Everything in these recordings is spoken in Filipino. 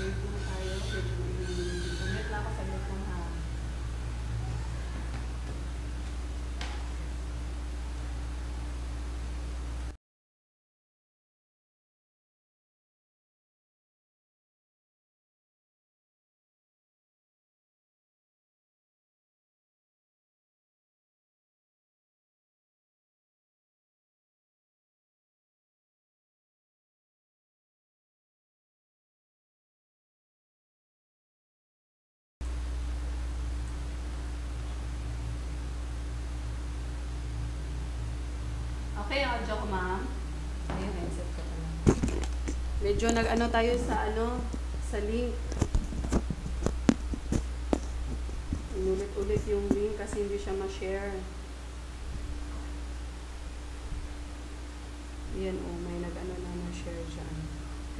Wait lang tayo. Wait lang ako sa loob ng ha. Okay, audio ko, ma'am. Ayun, headset ko pala. Medyo nag-ano tayo sa link. Inulit-ulit yung link kasi hindi siya ma-share. Yan, may nag-ano na share dyan.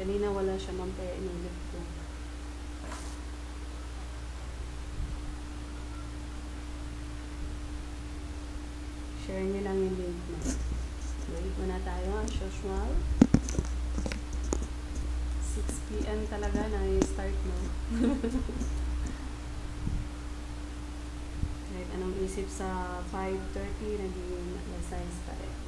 Kanina wala siya, ma'am, kaya inulit ko. Share niyo lang yung link mo. Wait muna tayo, as usual. 6 PM talaga na i-start mo. Kahit anong isip sa 5:30, naging alas 6 pa rin.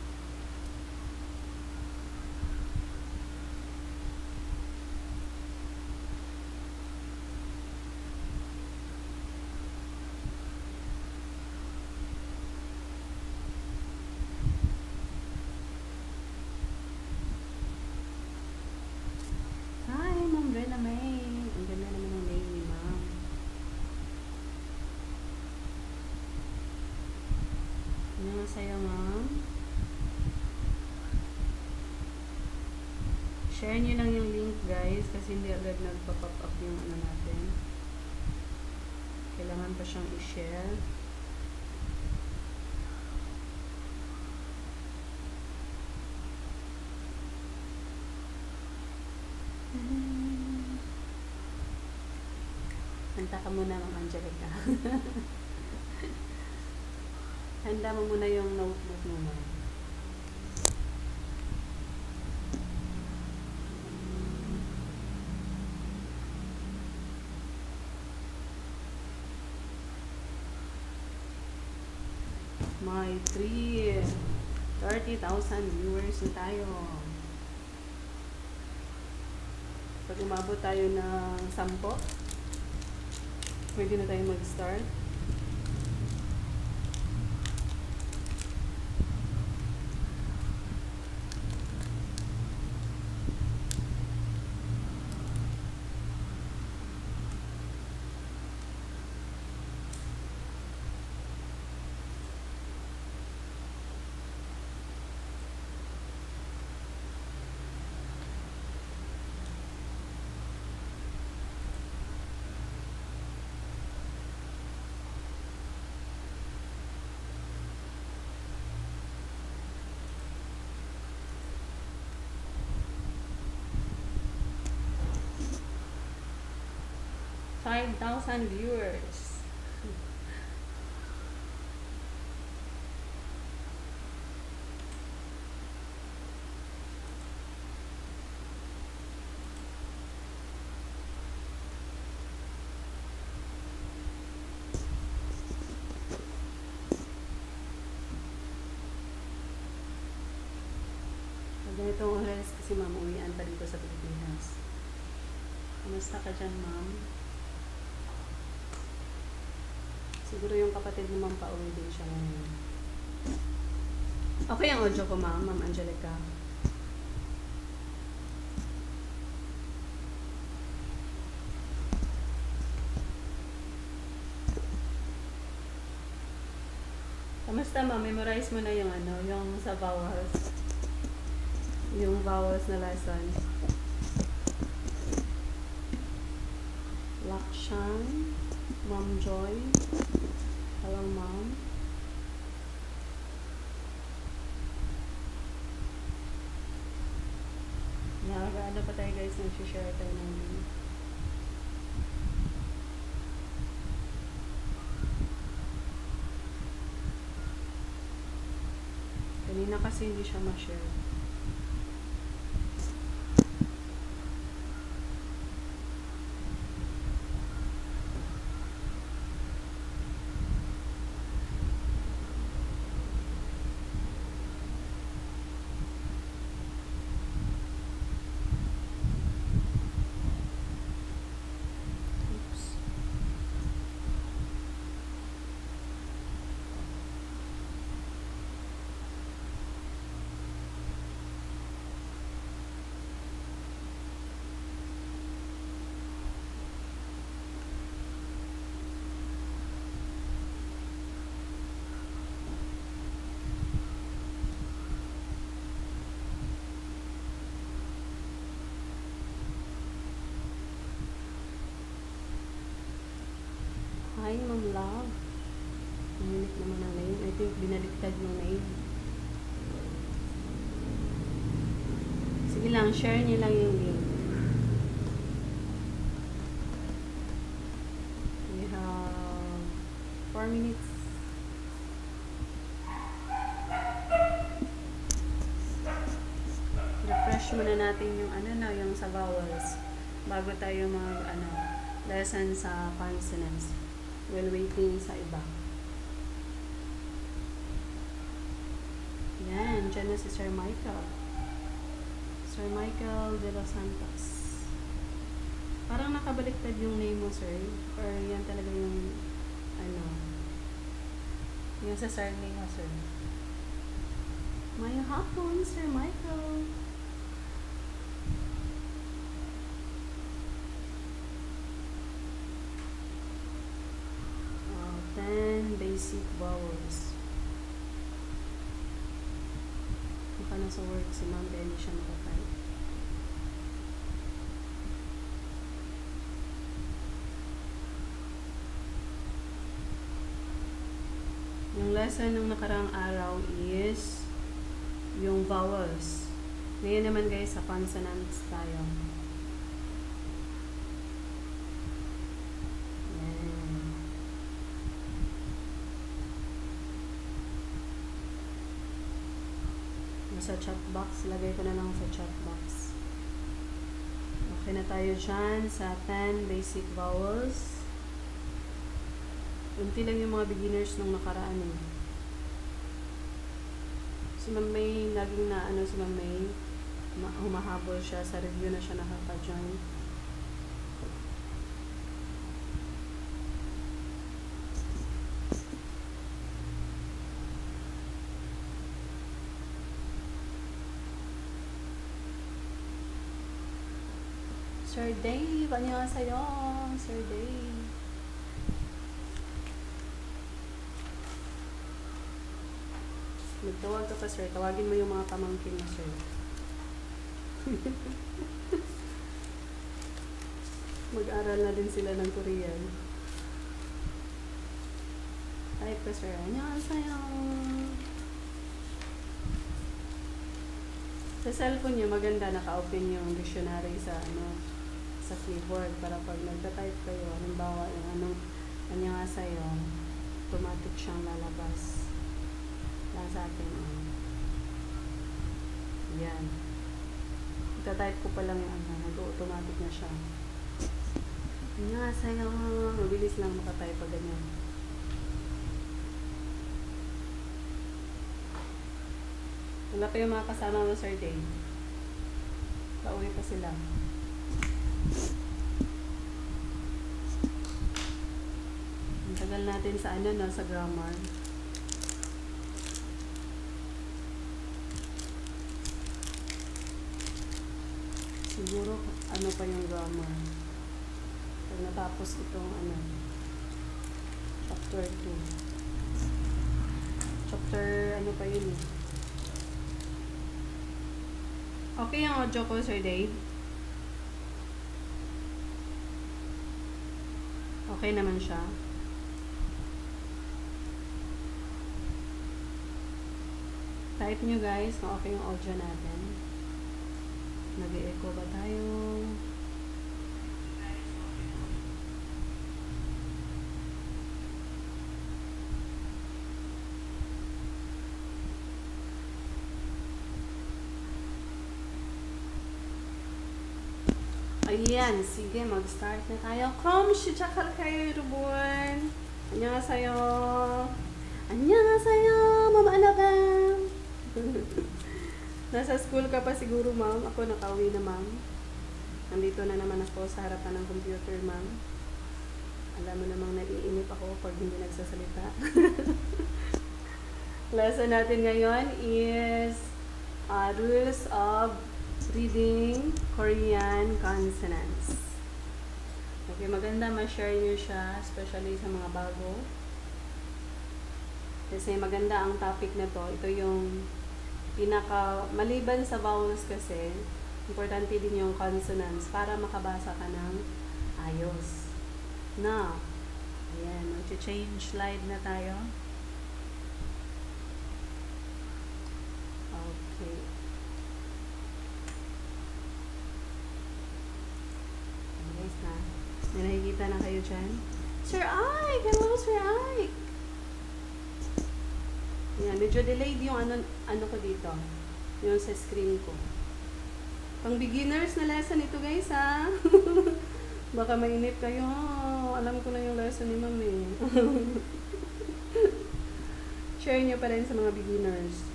Sa'yo, ma'am. Share nyo lang yung link, guys, kasi hindi agad nagpa-pop up yung ano natin. Kailangan pa siyang i-share. Kanta ka muna, Ma'am Angelica. Handa mo muna yung notebook mo, ma'am. May 30,000 viewers na tayo. Pag umabot tayo ng 10, pwede na tayo mag-start. $5,000 viewers. Ganitong oras kasi ma'am, uwian pa dito sa Pilipinas. Kamusta ka dyan, ma'am? Siguro yung kapatid naman pa-uwi din siya ngayon. Okay ang audio ko, ma'am, Ma'am Angelica. Kamusta, ma'am? Memorize mo na yung yung sa vowels. Yung vowels na lesson. Lakshan, Ma'am Joy. Hello, ma'am. Ano pa tayo, guys, nag-share tayo ng kanina kasi hindi siya ma-share. Hi, Ma'am Love. Unique naman ang name. I think binaliktad yung name. Sige lang, share niyo lang yung link. We have 4 minutes. Refresh muna natin yung yung sa vowels bago tayo lesson sa consonants while waiting sa iba. Yan, dyan na si Sir Michael. Sir Michael de los Santos. Parang nakabaliktad yung name mo, sir. Or yan talaga yung yung sa surname mo, sir. May hapon, Sir Michael. Basic vowels. Baka nasa work si ma'am kaya hindi siya makatype. Yung lesson ng nakarang araw is yung vowels. Ngayon naman guys, sa consonants tayo. Sa chat box, lagay ko na lang sa chat box. Okay na tayo dyan sa 10 basic vowels. Unti lang yung mga beginners nung nakaraan eh. Si Ma'am May, laging si Ma'am May, humahabol siya, sa review na siya nakaka-join. Sir Dave, annyeonghaseyo, Sir Dave. Magtawag ka pa, sir. Tawagin mo yung mga pamangkin mo, sir. Mag-aral na din sila ng Korean. Type ka, sir. Annyeonghaseyo. Sa cellphone niyo, maganda naka-open yung dictionary sa sa keyboard para pag nagta-type kayo, halimbawa yung annyeonghaseyo, automatic siyang lalabas. Lang sa akin. Yan. Ita-type ko pa lang yung nag-automatic na siya. Annyeonghaseyo. Mabilis lang maka-type pag ganyan. Wala pa yung mga kasama mo, Sir Dave. Pauwi pa sila. Ang tagal natin sa sa grammar. Siguro, pa yung grammar. Pag natapos itong, chapter 2. Chapter, pa yun eh. Okay yung audio ko, Sir Dave? Okay naman siya. Type nyo guys kung okay yung audio natin. Nag-e-echo ba tayo? Ayan, sige, mag-start na tayo. 시작할 kayo, 여러분. 안녕하세요. 안녕하세요, Ma'am Alabam. Nasa school ka pa siguro, ma'am. Ako nakauwi na, ma'am. Nandito na naman ako sa harapan ng computer, ma'am. Alam mo namang naiinip ako pag hindi nagsasalita. Lesson natin ngayon is rules of reading Korean consonants. Okay, maganda ma-share nyo siya, especially sa mga bago. Kasi maganda ang topic na to. Ito yung maliban sa vowels kasi, importante din yung consonants para makabasa ka ng ayos. Now, Ayan, mag-change slide na tayo. Okay. Guys na. May nakikita na kayo dyan? Sir Ike! Hello, Sir Ike! Ayan, medyo delayed yung ano ko dito. Yung sa screen ko. Pang beginners na lesson ito guys ha. Baka mainip kayo. Alam ko na yung lesson ni Ma'am eh. Share nyo pa rin sa mga beginners.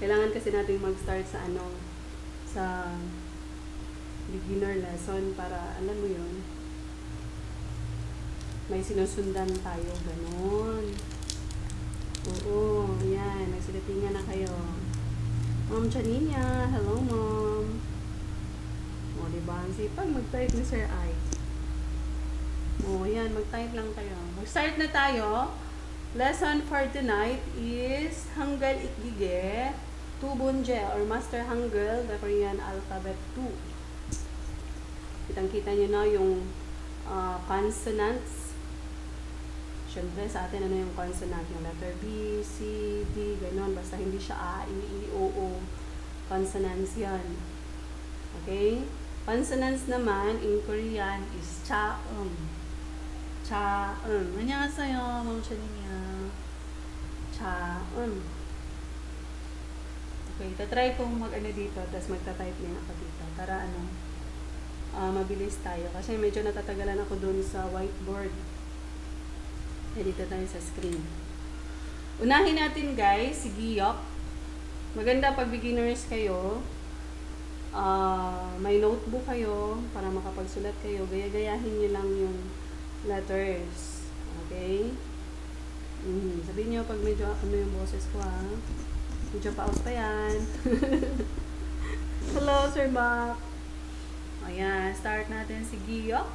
Kailangan kasi natin mag-start sa sa beginner lesson para alam mo yun. May sinusundan tayo. Ganon. Oo. Yan. Nagsilatingan na kayo. Ma'am Janina, hello Ma'am. O, diba? Ang sipag mag-type ni Sir Ike. O, yan. Mag-type lang kayo. Mag-start na tayo. Lesson for tonight is Hangul Ikgige Tubunje or Master Hangul, the Korean alphabet 2. Kitang-kita nyo na yung consonants. Siyempre, sa atin, ano yung consonant? Yung letter B, C, D, gano'n. Basta hindi siya A, I, O, O. Consonants yan. Okay? Consonants naman, in Korean, is cha, cha, 안녕하세요, Ma'am Janina. Cha, Okay, tatry kong mag-ano dito, tapos magta-type din ako dito. Para mabilis tayo. Kasi medyo natatagalan ako dun sa whiteboard. Dito tayo sa screen. Unahin natin guys, si Giyok. Maganda pag beginners kayo. May notebook kayo para makapagsulat kayo. Gaya-gayahin nyo lang yung letters. Okay? Sabihin nyo pag medyo yung boses ko ha. Medyo paus pa yan. Hello, Sir Bak. Ayan, start natin si Giyok.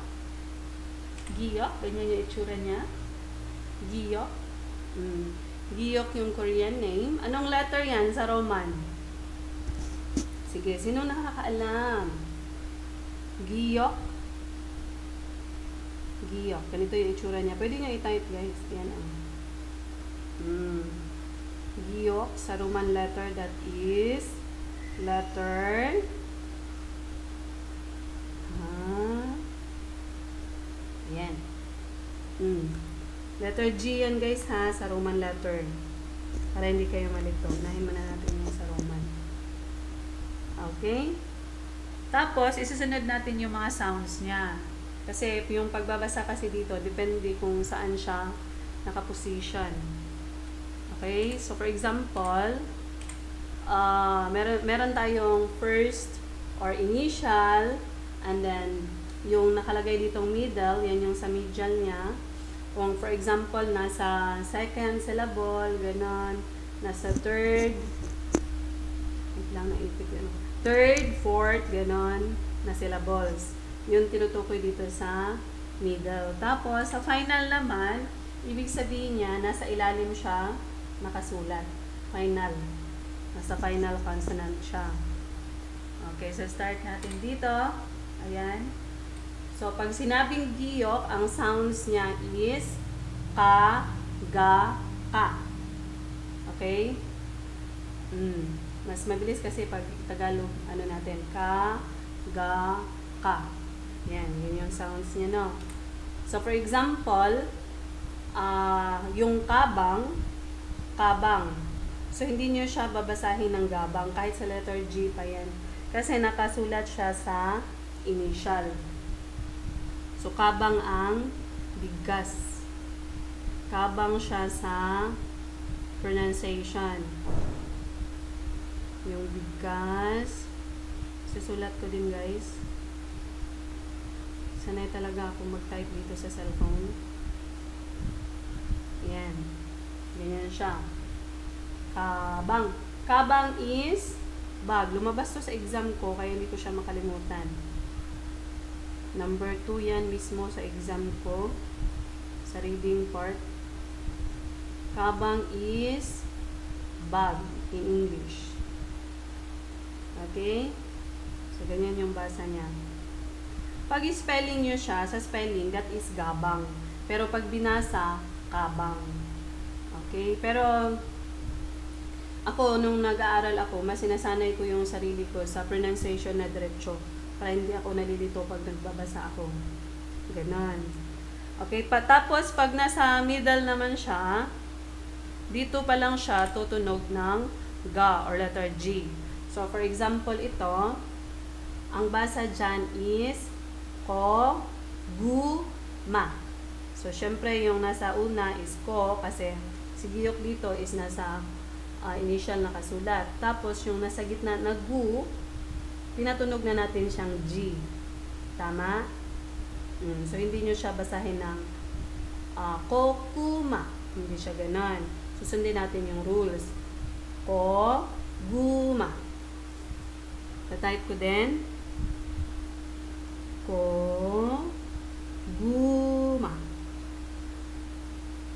Giyok, ganyan yung itsura niya. Giyok. Giyok yung Korean name. Anong letter yan sa Roman? Sige, sino nakakaalam? Giyok. Giyok. Ganito yung itsura niya. Pwede nyo i-type guys. Yan Giyok sa Roman letter, that is letter Ayan. Letter G yan guys ha, sa Roman letter. Para hindi kayo malito. Unahin muna natin yung sa Roman. Okay? Tapos, isusunod natin yung mga sounds niya. Kasi yung pagbabasa kasi dito, depende kung saan siya nakaposition. Okay? So, for example, meron tayong first or initial, and then yung nakalagay ditong middle, yan yung sa medial niya. Kung for example, nasa second syllable, ganon, nasa third, third, fourth, ganon, na syllables. Yung tinutukoy dito sa middle. Tapos, sa final naman, ibig sabihin niya, nasa ilalim siya nakasulat. Final. Nasa final consonant siya. Okay, so start natin dito. Ayan. So, pag sinabing Giyok, ang sounds niya is ka, ga, ka. Okay? Mas mabilis kasi pag Tagalog, natin, ka, ga, ka. Yan, yun yung sounds niya, no? So, for example, yung kabang, kabang. So, hindi nyo siya babasahin ng gabang, kahit sa letter G pa yan. Kasi nakasulat siya sa initial. So, kabang ang bigas. Kabang siya sa pronunciation. Yung bigas. Susulat ko din, guys. Sanay talaga ako mag-type dito sa cellphone. Ayan. Ganyan siya. Kabang. Kabang is bag. Lumabas to sa exam ko, kaya hindi ko siya makalimutan. Number 2 yan mismo sa exam ko. Sa reading part. Kabang is bag in English. Okay? So, ganyan yung basa niya. Pag spelling nyo siya, sa spelling, that is gabang. Pero pag binasa, kabang. Okay? Pero, ako, nung nag-aaral ako, mas sinasanay ko yung sarili ko sa pronunciation na diretso. Para hindi ako nalilito pag nagbabasa ako. Ganon. Okay? Tapos, pag nasa middle naman siya, dito pa lang siya tutunog ng ga or letter G. So, for example, ito, ang basa dyan is ko, gu, ma. So, syempre, yung nasa una is ko kasi si giyok dito is nasa initial na kasulat. Tapos, yung nasa gitna na gu, pinatunog na natin siyang G. Tama? So, hindi nyo siya basahin ng ko, ku, ma. Hindi siya ganon. Susundin natin yung rules. Ko, gu, ma. Tatype ko din. Ko, gu, ma.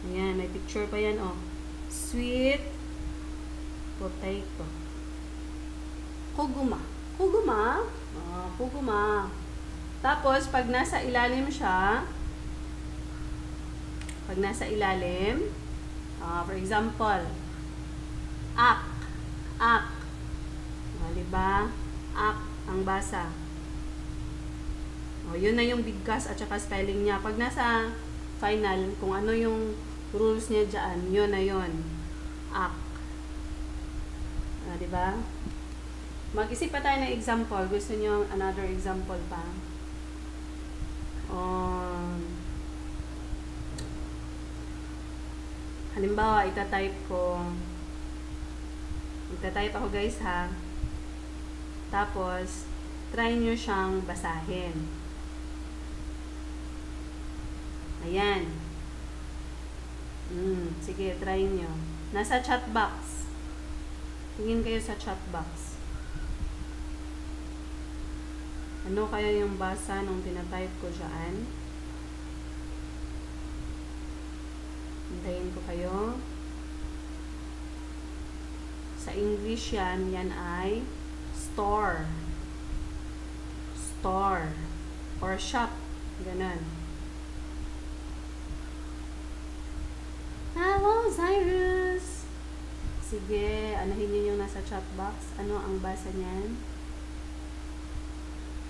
Ayan, may picture pa yan, oh. Sweet potato. Kuguma. Kuguma? Kuguma. Tapos, pag nasa ilalim siya, for example, ak. Ak. Diba? Ak ang basa. Yun na yung bigkas at saka spelling niya. Pag nasa final, kung ano yung rules niya dyan, yun na yun. Ak. Diba? Mag-isip pa tayo ng example. Gusto niyo another example pa? Halimbawa, itatype ako guys ha. Tapos, try nyo siyang basahin. Ayan. Sige, try nyo. Nasa chat box. Tingin kayo sa chat box. Ano kaya yung basa nung tinatype ko dyan? Hintayin ko kayo. Sa English yan ay store. Store. Or shop. Ganun. Hello, Cyrus! Sige, anahin niyo yung nasa chat box. Ano ang basa niyan?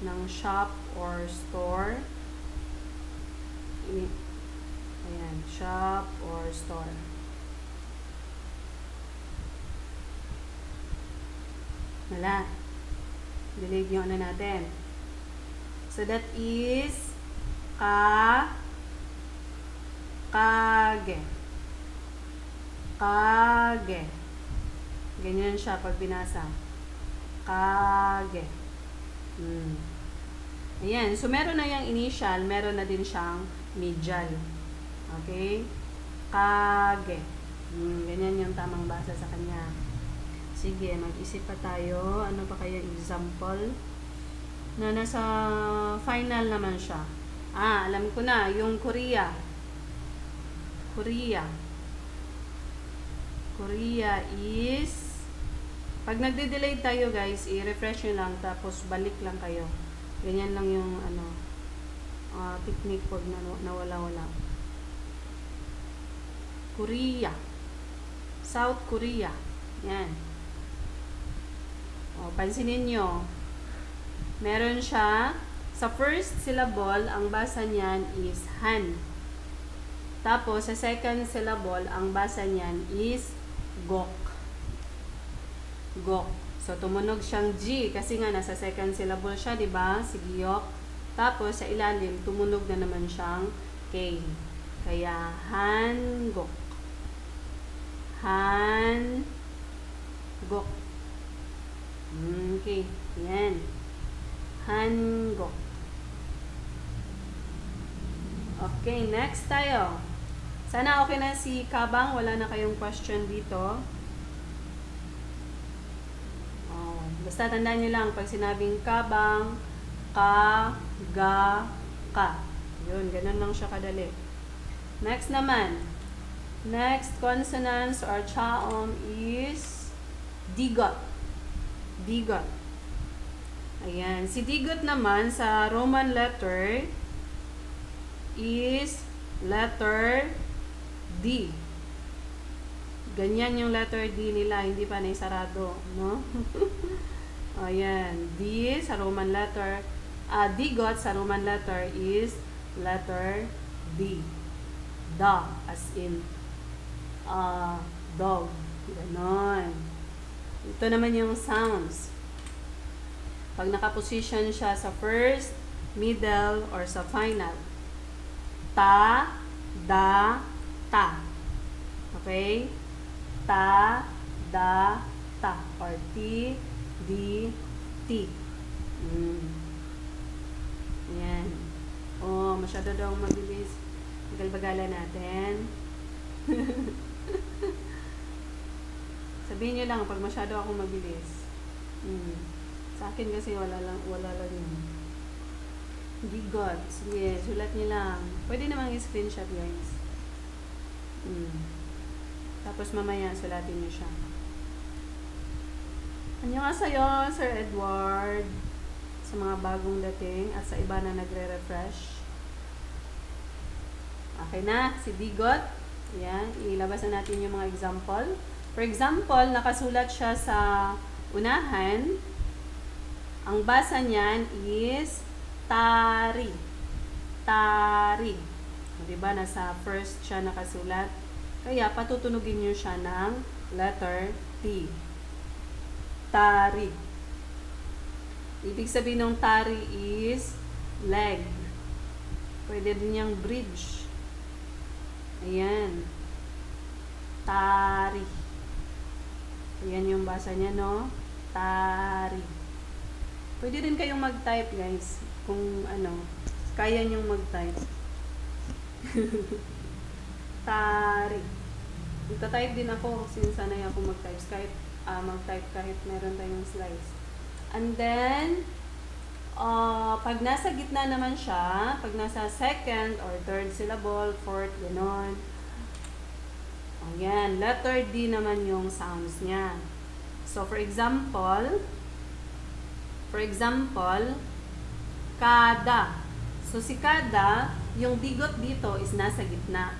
Ng shop or store. Ayan, shop or store. Wala. Delete yung ano natin. So, that is kage. Kage. Ganyan siya pag binasa. Kage. Ayan. So, meron na yung initial, meron na din siyang medial. Okay? Kage. Ganyan yung tamang basa sa kanya. Sige, mag-isip pa tayo. Ano pa kaya example? Na nasa final naman siya. Alam ko na. Yung Korea. Korea. Korea is... Pag nagde-delay tayo guys, i-refresh nyo lang. Tapos balik lang kayo. Ganyan lang yung technique pag nawala-wala. Korea. South Korea. Yan. Pansinin nyo. Meron siya, sa first syllable, ang basa niyan is han. Tapos, sa second syllable, ang basa niyan is gok. Gok. So, tumunog siyang G kasi nga nasa second syllable siya, di ba? Si giyok. Tapos, sa ilalim, tumunog na naman siyang K. Kaya, han gok. Han gok. Okay. Yan. Hangok. Okay, next tayo. Sana okay na si Kabang. Wala na kayong question dito. Basta tandaan nyo lang, pag sinabing Kabang, ka, ga, ka. Yun, ganun lang siya kadali. Next naman. Next consonants or chaom is digot. Digot. Ayan. Si digot naman sa Roman letter is letter D. Ganyan yung letter D nila, hindi pa naisarado, no? O, yan. D sa Roman letter, digot sa Roman letter is letter D. Da, as in, dog. Ganon. Ito naman yung sounds. Pag nakaposition siya sa first, middle, or sa final. Ta, da, ta. Okay? Ta, da, ta. Or ti, di, ti. Yan. Oh, masyado daw mabilis. Bagal-bagalan natin. Sabihin niyo lang pag masyado ako mabilis. Sa akin kasi wala lang yun. Digot. Sige, sulat niyo lang. Pwede namang i-screenshot, guys. Tapos mamaya sulatin niyo siya. Annyeonghaseyo, Sir Edward. Sa mga bagong dating at sa iba na nagre-refresh. Okay na, si digot. Ayan, ilabas na natin yung mga example. For example, nakasulat siya sa unahan. Ang basa niyan is tari. Tari. Diba, nasa first siya nakasulat. Kaya patutunugin niyo siya ng letter T. Tari. Ibig sabihin ng tari is leg. Pwede din yung bridge. Ayan. Tari. Ayan yung basa niya, no? Tari. Pwede rin kayong mag-type, guys. Kung ano, kaya nyong mag-type. Tari. Ita-type din ako since sanay ako mag-type. Mag-type kahit meron tayong slides. And then, pag nasa gitna naman siya, pag nasa second or third syllable, fourth, gano'n. Ayan, letter D naman yung sounds niya. So, for example, kada. So, si kada, yung digot dito is nasa gitna.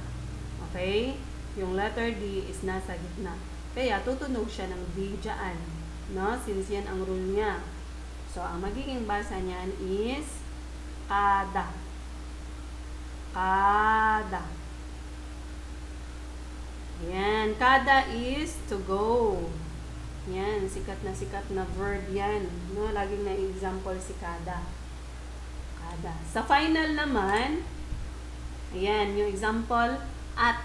Okay? Yung letter D is nasa gitna. Kaya, tutunog siya ng D dyan. No? Since yan ang rule niya. So, ang magiging basa niyan is kada. Kada. Yan. Kada is to go. Yan. Sikat na verb yan. No? Laging na-example si kada. Kada. Sa final naman, ayan, yung example, at.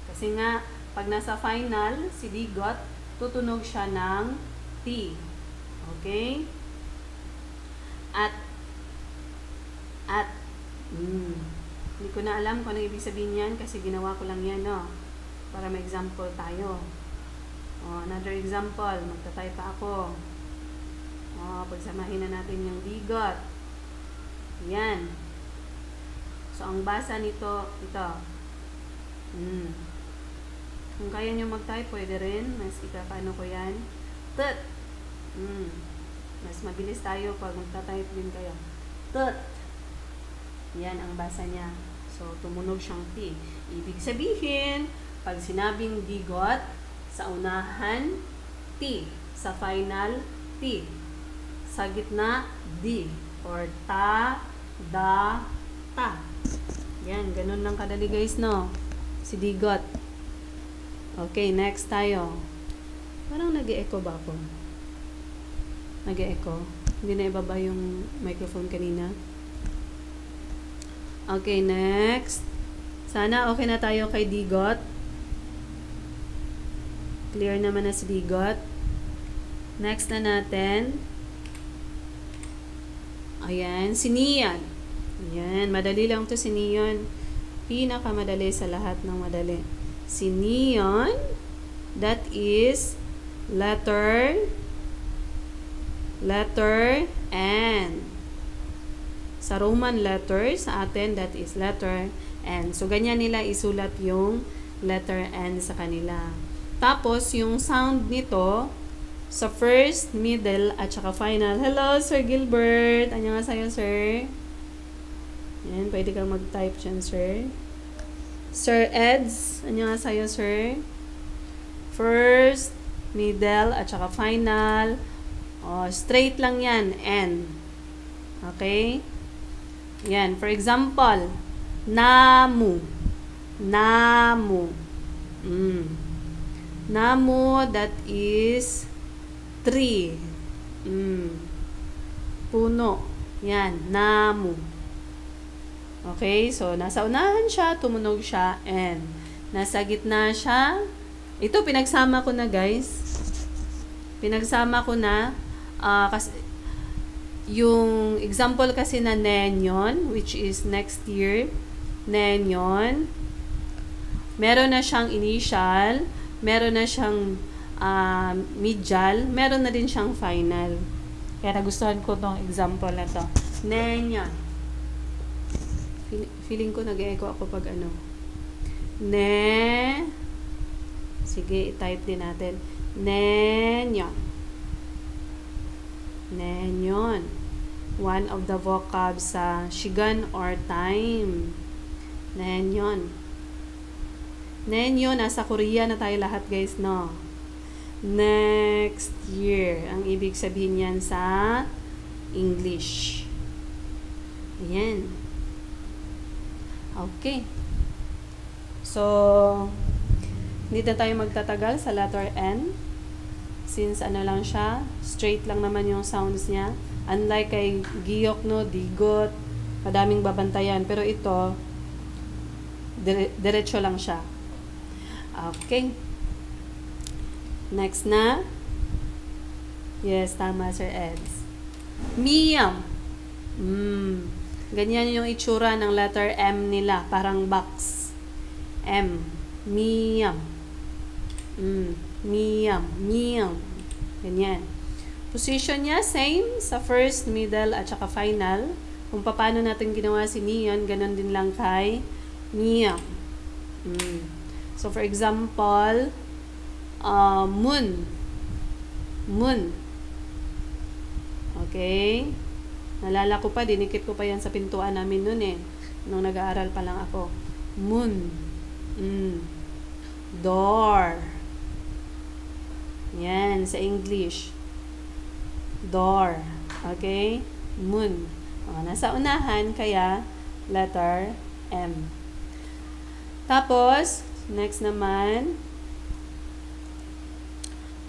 Kasi nga, pag nasa final, si digot, tutunog siya ng T. Okay? At. Hindi ko na alam kung ano ibig sabihin yan kasi ginawa ko lang yan, no? Para may example tayo. Another example. Magta-type pa ako. Pagsamahin na natin yung digot. Yan. So, ang basa nito, ito. Kung kaya nyo mag-type, pwede rin. Mas ikakano ko yan. Tut. Mas mabilis tayo pag magta-type din kayo. Tut. Yan ang basa niya. So, tumunog siyang T. Ibig sabihin, pag sinabing digot, sa unahan, T. Sa final, T. Sa gitna, D. Or ta, da, ta. Yan, ganun lang kadali guys, no? Si digot. Okay, next tayo. Parang nag-e-echo ba ako? Nag-e-echo. Hindi na ibaba yung microphone kanina. Okay, next. Sana okay na tayo kay digot. Clear naman na si digot. Next na natin. Ayan, si neon. Ayan, madali lang to si neon. Pinakamadali sa lahat ng madali. Si neon, that is letter N. Sa Roman letter, sa atin, that is letter N. So, ganyan nila isulat yung letter N sa kanila. Tapos, yung sound nito, sa first, middle, at saka final. Hello, Sir Gilbert. Annyeonghaseyo, sir. Yan, pwede kang mag-type dyan, sir. Sir Eds, annyeonghaseyo, sir. First, middle, at saka final. Straight lang yan, N. Okay? Yan. For example, namu. Namu. Namu, that is tree. Puno. Yan, namu. Okay, so nasa unahan siya, tumunog siya, and nasa gitna siya. Ito, pinagsama ko na, guys. Pinagsama ko na. Kasi, yung example kasi na nenyon, which is next year, nenyon, meron na siyang initial, meron na siyang medial, meron na din siyang final. Kaya nagustuhan ko tong example na to. Nenyon. Feeling ko nag-echo ako pag ano. Sige, i-type din natin. Nenyon. Nenyon. One of the vocabs sa shigan or time. Nenyon. Nenyon, nasa Korea na tayo lahat, guys, no? Next year. Ang ibig sabihin yan sa English. Ayan. Okay. So, hindi na tayo magtatagal sa letter N. Since ano lang siya, straight lang naman yung sounds niya. Unlike kay giyok, no, digot, madaming babantayan. Pero ito, diretso lang siya. Okay. Next na. Yes, tama, Sir Eds. Miyam. Ganyan yung itsura ng letter M nila. Parang box. M. Miyam. Miyam. Miyam. Ganyan. Position niya, same sa first, middle, at saka final. Kung paano natin ginawa si Neon, ganun din lang kay Miyam. So, for example, moon. Moon. Okay? Nalala ko pa, dinikit ko pa yan sa pintuan namin noon eh. Nung nag-aaral pa lang ako. Moon. Door. Yan, sa English. Door. Okay? Moon. Nasa unahan, kaya letter M. Tapos, next naman,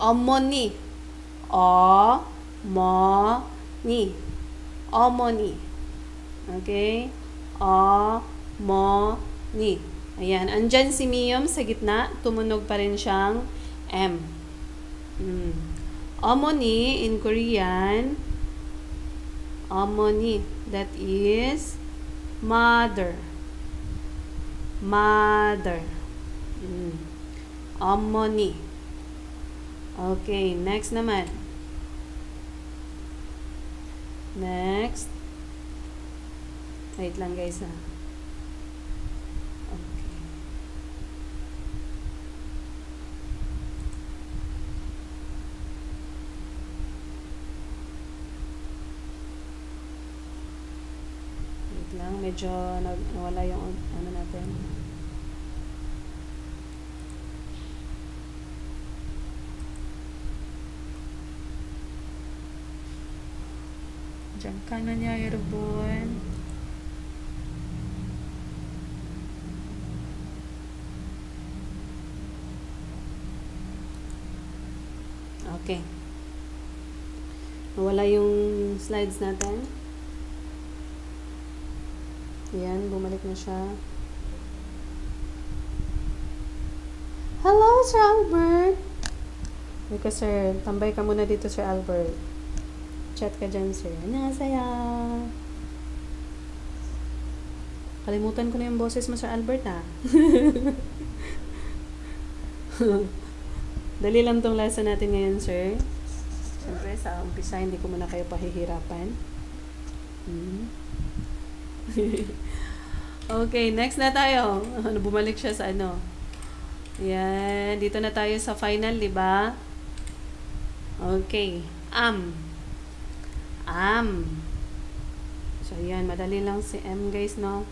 어머니. 어머니. 어머니. Okay? 어머니. Ayan. Andyan si Miyam sa gitna. Tumunog pa rin siyang M. 어머니 in Korean. 어머니. That is mother. Mother. 어머니. Okay. Next naman. Next. Wait lang, guys, ha. Okay. Wait lang, medyo nawala yung ano natin. 잠깐만요, 여러분. Okay. Nawala yung slides natin. Ayan, bumalik na siya. Hello, Sir Albert! Ika, sir. Tambay ka muna dito, Sir Albert. Chat ka dyan, sir. Annyeonghaseyo. Kalimutan ko na yung boses mo, Sir Albert, ha? Dali lang tong lesson natin ngayon, sir. Siyempre, sa umpisa, hindi ko muna kayo pahihirapan. Okay, next na tayo. Bumalik siya sa ano. Yan, dito na tayo sa final, di ba? Okay. Am. So, yan. Madali lang si M, guys, no?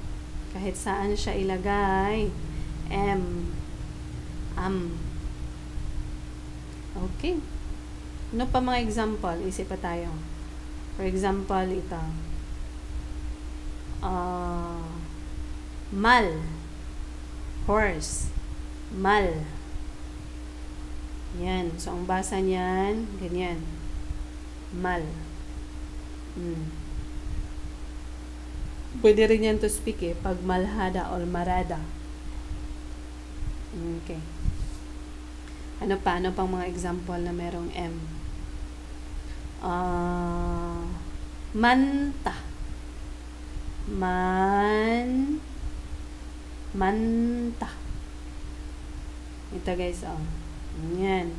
Kahit saan siya ilagay. M. Okay. Ano pa mga example? Isip pa tayo. For example, ito. Mal. Horse. Mal. Yan. So, ang basa niyan, ganyan. Mal. Pwede rin yan to speak pag malhada or marada. Okay. Ano pang mga example na merong M? Manta. Manta. Ito guys, yan.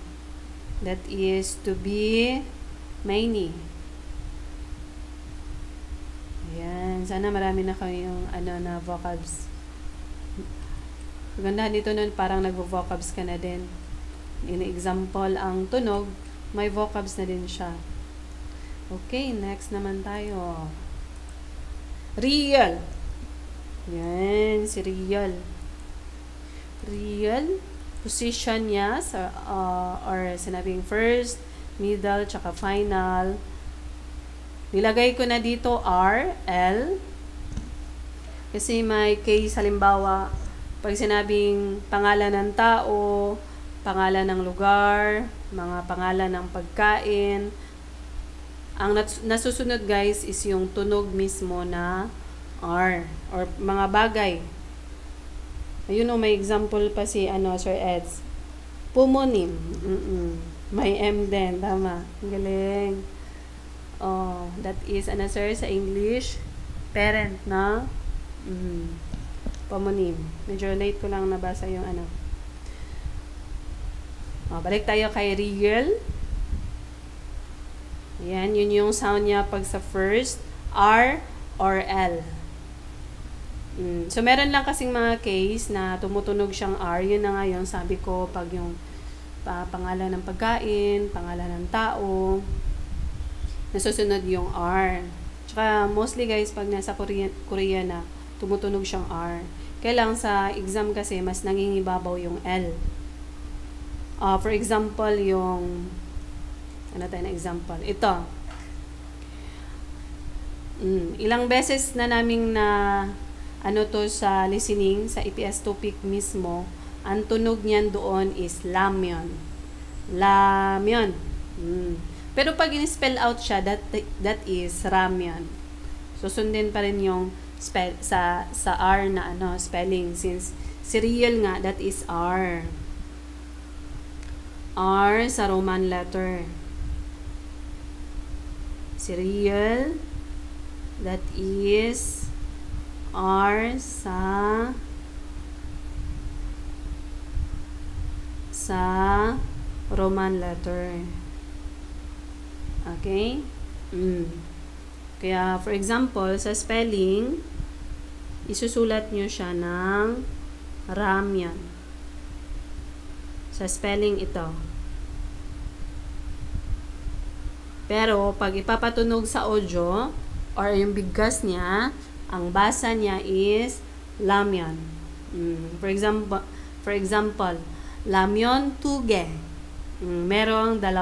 That is to be many. Yan. Sana marami na kayong na vocabs. Maganda dito nun, parang nagvo-vocabs ka na din. In example, ang tunog, may vocabs na din siya. Okay, next naman tayo. Real. Yan, si real. Real, position niya sa, or sinabing first, middle, tsaka final. Nilagay ko na dito R, L. Kasi may case, halimbawa, pag sinabing pangalan ng tao, pangalan ng lugar, mga pangalan ng pagkain, ang nasusunod guys is yung tunog mismo na R or mga bagay. Ayun may example pa si Sir Eds. Pumonym. May M din, tama. Galing. That is answer sa English. Parent na. Pumonym. Medyo late ko lang nabasa yung balik tayo kay real. Yan, yun yung sound niya pag sa first, R or L. So, meron lang kasing mga case na tumutunog siyang R. Yun na nga yung sabi ko, pag yung pangalan ng pagkain, pangalan ng tao, nasusunod yung R. Tsaka, mostly guys, pag nasa Korea na, tumutunog siyang R. Kaya lang sa exam kasi, mas nangingibabaw yung L. For example, yung tayo na example. Ito. Ilang beses na naming to sa listening, sa EPS topic mismo, ang tunog niyan doon is lamyon. Lamyon. Pero pag in-spell out siya, that is ramyon. So, sundin pa rin yung sa R na spelling, since cereal nga, that is R. R sa Roman letter. Cereal, that is R sa Roman letter. Okay? Kaya, for example, sa spelling, isusulat nyo siya ng ramyan. Sa spelling ito. Pero, pag ipapatunog sa audio, or yung bigkas niya, ang basa niya is lamyon. For example, lamyon tuge. Merong 2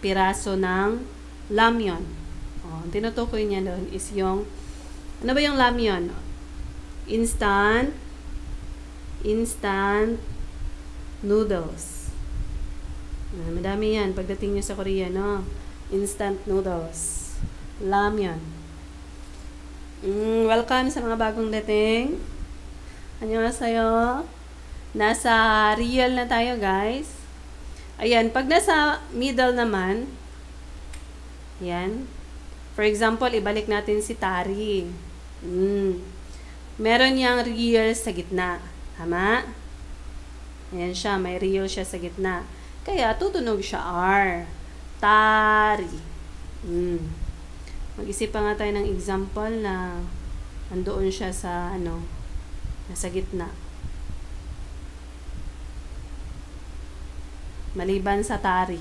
piraso ng lamyon. Tinutukoy niya doon is yung, ano ba yung lamyon? Instant noodles. Madami yan pagdating nyo sa Korea, no? Instant noodles. Lamyon. Welcome sa mga bagong dating. Annyeonghaseyo. Nasa real na tayo, guys. Ayan, pag nasa middle naman, yan. For example, ibalik natin si Tari. Meron niyang real sa gitna. Tama? Ayan siya, may real siya sa gitna. Kaya, tutunog siya R. Tari. Mag-isip pa nga tayo ng example na andoon siya sa, nasa gitna. Maliban sa Tari.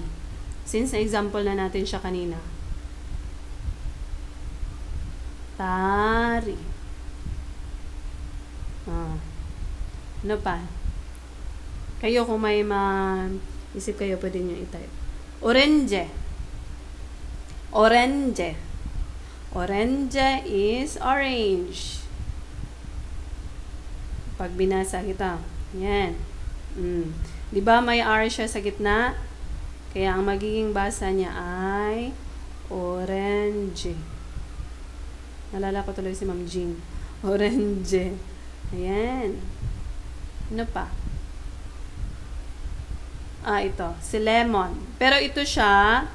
Since na-example na natin siya kanina. Tari. Ano pa? Kayo kung may isip kayo, pwede nyo i-type. Orange. Orange. Orange is orange. Pag binasa kita. Yan. Diba may R siya sa gitna? Kaya ang magiging basa niya ay orange. Nalala ko tuloy si Ma'am Jean. Orange. Ayan. Ano pa? Ito. Si lemon. Pero ito siya,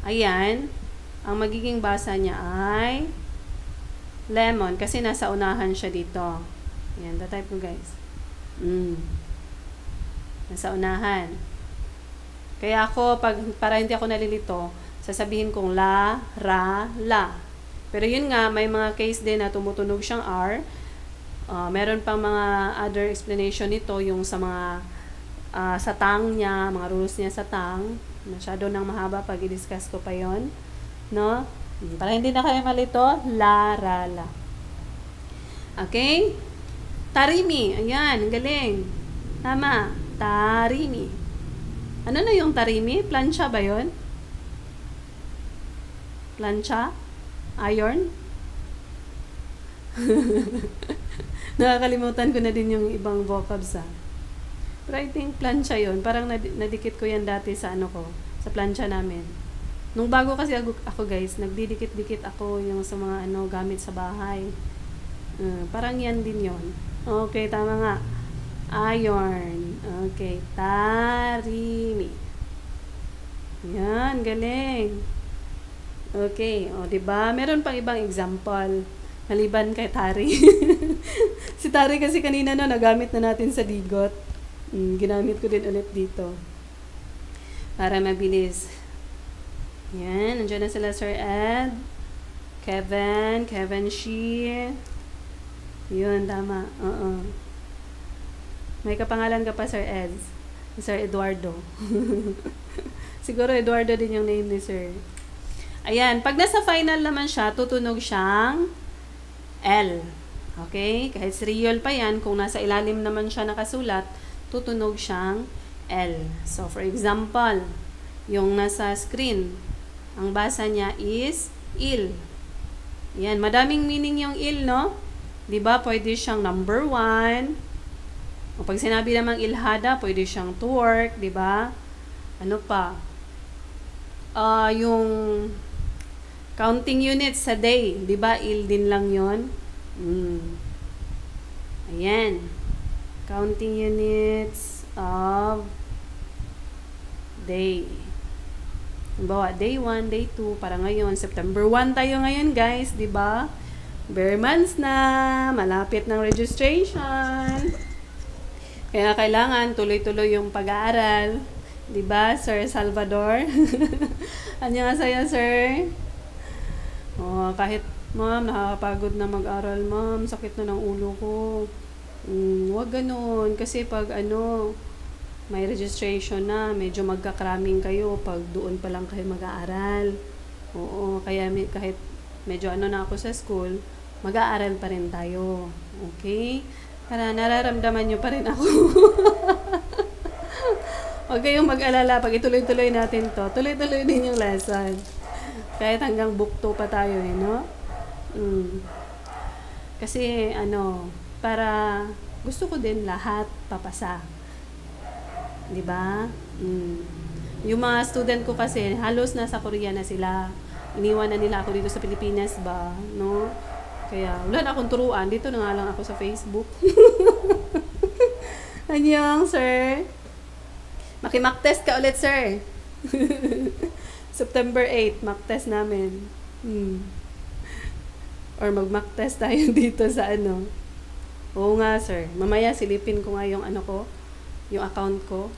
ayan, ang magiging basa niya ay lemon. Kasi nasa unahan siya dito. Ayan, type mo guys. Nasa unahan. Kaya ako, para hindi ako nalilito, sasabihin kong la, ra, la. Pero yun nga, may mga case din na tumutunog siyang R. Meron pang mga other explanation nito, yung sa mga sa tang niya, mga rules niya sa tang. Masyado nang mahaba pag i-discuss ko pa yon, no? Para hindi na kayo malito, la, ra, la. Okay? Tarimi. Ayan, galing. Tama. Tarimi. Ano na yung tarimi? Plancha ba yon? Plancha? Iron? Nakakalimutan ko na din yung ibang vocabs Pero I think plancha yon. Parang nadikit ko yan dati sa sa plancha namin. Nung bago kasi ako guys, nagdidikit-dikit ako yung sa mga gamit sa bahay. Parang yan din yon. Okay, tama nga. Iron. Okay, tarimi. Yan, galing. Okay, diba? Meron pang ibang example. Maliban kay Tari. Si Tari kasi kanina nagamit na natin sa digot. Ginamit ko din ulit dito. Para mabilis. Yan, nandiyan na sila Sir Ed. Kevin Shi. Yun, tama. May kapangalan ka pa, Sir Ed. Sir Eduardo. Siguro Eduardo din yung name ni Sir. Ayan, pag nasa final naman siya, tutunog siyang L. Okay? Kahit serial pa yan, kung nasa ilalim naman siya nakasulat, tutunog siyang L. So, for example, yung nasa screen, ang basa niya is il. Yan, madaming meaning yung il, no? Diba? Pwede siyang number 1. O pag sinabi namang ilhada, pwede siyang to work, diba? Ano pa? Yung counting units sa day, diba? Il din lang yon. Ayan. Counting units of day. Halimbawa, day 1, day 2, para ngayon, September 1 tayo ngayon, guys, diba? Bare months na, malapit ng registration. Kaya kailangan tuloy-tuloy yung pag-aaral. Diba, Sir Salvador? Annyeonghaseyo, sir. Kahit, ma'am, nakakapagod na mag-aral, ma'am. Sakit na ng ulo ko. Huwag ganun. Kasi pag may registration na, medyo magka-cramming kayo pag doon pa lang kayo mag-aaral. Oo, kaya kahit medyo na ako sa school, mag-aaral pa rin tayo. Okay? Para nararamdaman nyo pa rin ako. Huwag kayong mag-alala. Pag ituloy-tuloy natin to, tuloy-tuloy din yung lesson. Kahit hanggang book 2 pa tayo, no? Kasi, para gusto ko din lahat papasa. Diba? Yung mga student ko kasi, halos nasa Korea na sila. Iniwan na nila ako dito sa Pilipinas ba, no? Kaya, wala na akong turuan. Dito na nga lang ako sa Facebook. Annyeong, sir. Maki-mock-test ka ulit, sir. September 8, mock-test namin. Or mag-mock-test tayo dito sa Oo nga, sir. Mamaya silipin ko nga yung yung account ko.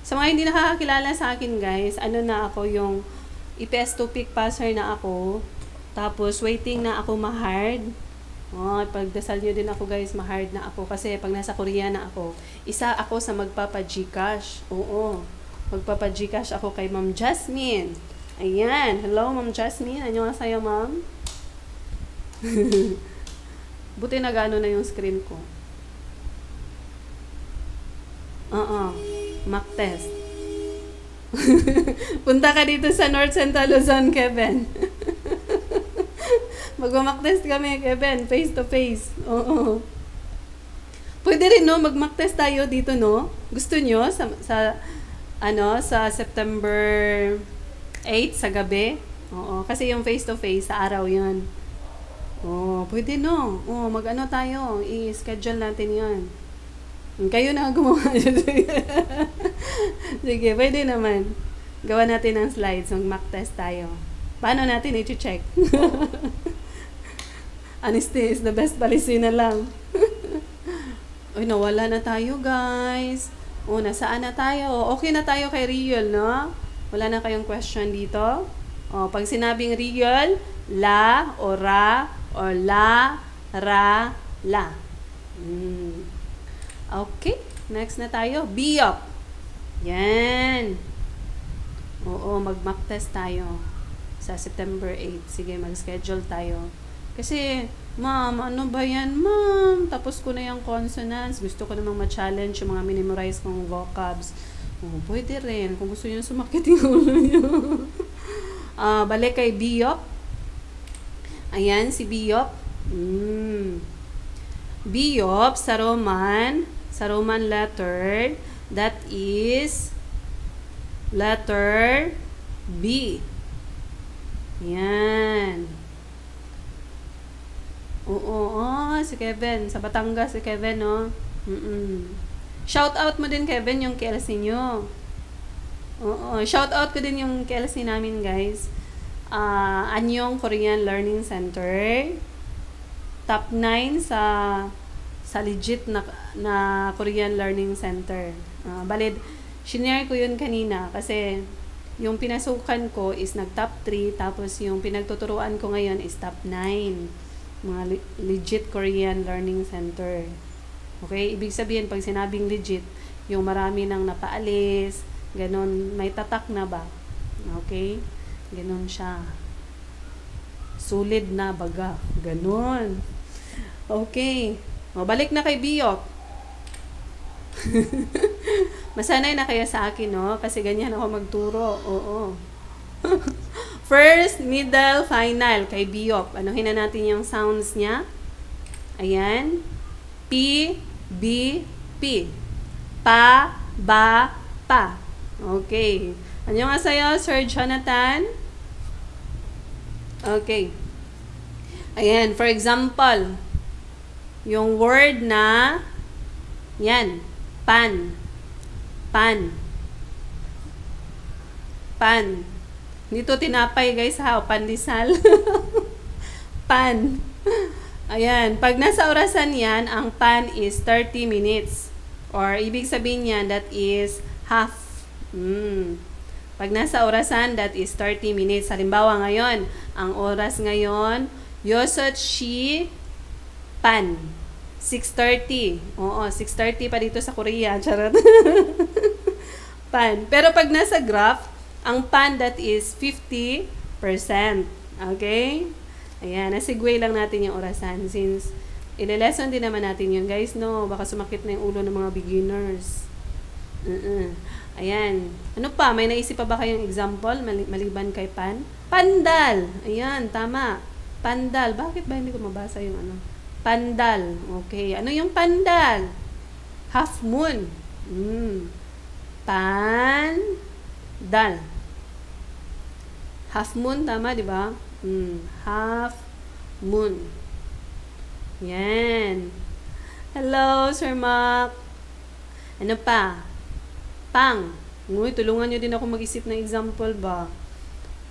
Sa mga hindi nakakakilala sa akin, guys, na ako yung EPS 2 peak passer na ako. Tapos, waiting na ako ma-hard. Pagdasal nyo din ako, guys, ma-hard na ako. Kasi pag nasa Korea na ako, isa ako sa magpapa-Gcash. Oo. Magpapa-Gcash ako kay Ma'am Jasmine. Ayan. Hello, Ma'am Jasmine. Annyeonghaseyo, ma'am. Buti nagano na yung screen ko. Mock test. Punta ka dito sa North Central Luzon, Kevin. Mag-mock test kami, Kevin. Face to face. Oo. Pwede rin, no? Mag-mock test tayo dito, no? Gusto nyo? Sa September 8 sa gabi? Oo. Kasi yung face to face, sa araw yun. Oo. Pwede, no? Oo. Mag-ano tayo? I-schedule natin yun. Kayo na gumawa. Sige, pwede naman. Gawa natin ng slides. Mag-mock test tayo. Paano natin i-check? Honesty is the best policy na lang. Uy, nawala na tayo, guys. O, nasaan na tayo? Okay na tayo kay Real, no? Wala na kayong question dito? O, pag sinabing Real, la, o ra, or la, ra, la. Okay, next na tayo. Biop. Yan. Oo, mag-mock test tayo sa September 8. Sige, mag-schedule tayo. Kasi, ma'am, ano ba yan, ma'am? Tapos ko na yung consonants. Gusto ko namang ma-challenge yung mga minimorize kong vocabs. Oh, pwede rin. Kung gusto nyo sumakit yung ulo nyo. Balik kay Biop. Ayan, si Biop. Biop sa Roman letter, that is letter B. Yan. Oo, si Kevin. Sa Batangas si Kevin, no? Shout out mo din, Kevin, yung KLC nyo. Oo, shout out ko din yung KLC namin, guys. Anyong Korean Learning Center. Top 9 sa legit na Korean Learning Center. Balid, shinare ko yun kanina kasi yung pinasukan ko is nag-top 3, tapos yung pinagtuturuan ko ngayon is top 9. Mga legit Korean Learning Center. Okay? Ibig sabihin, pag sinabing legit, yung marami nang napaalis, ganon, may tatak na ba? Okay? Ganon siya. Solid na baga. Ganon. Okay. Balik na kay Biop. Masanay na kaya sa akin, no? Kasi ganyan ako magturo. Oo. First, middle, final kay Biop. Anuhin na natin yung sounds niya. Ayan. P, B, P. Pa, ba, pa. Okay. Annyeonghaseyo, Sir Jonathan. Okay. Ayan, for example, yung word na, yan, pan. Pan. Pan. Dito tinapay, guys, ha? Pandesal. Pan. Ayan. Pag nasa orasan yan, ang pan is 30 minutes. Or, ibig sabihin yan, that is half. Pag nasa orasan, that is 30 minutes. Halimbawa ngayon, ang oras ngayon, yosot shi pan. 6:30. Oo, 6:30 pa dito sa Korea. Charot. Pan. Pero pag nasa graph, ang pan that is 50%. Okay? Ayan, nasigway lang natin yung orasan since ile-lesson din naman natin yun, guys, no? Baka sumakit na yung ulo ng mga beginners. Ayan. Ano pa? May naisip pa ba kayong example maliban kay pan? Pandal. Ayan, tama. Pandal. Bakit ba hindi ko mabasa yung ano? Pandal. Okay. Ano yung pandal? Half moon. Pandal. Half moon, tama, di ba? Half moon. Yan. Hello, Sir Mark. Ano pa? Pang. Uy, tulungan nyo din ako mag-isip ng example ba?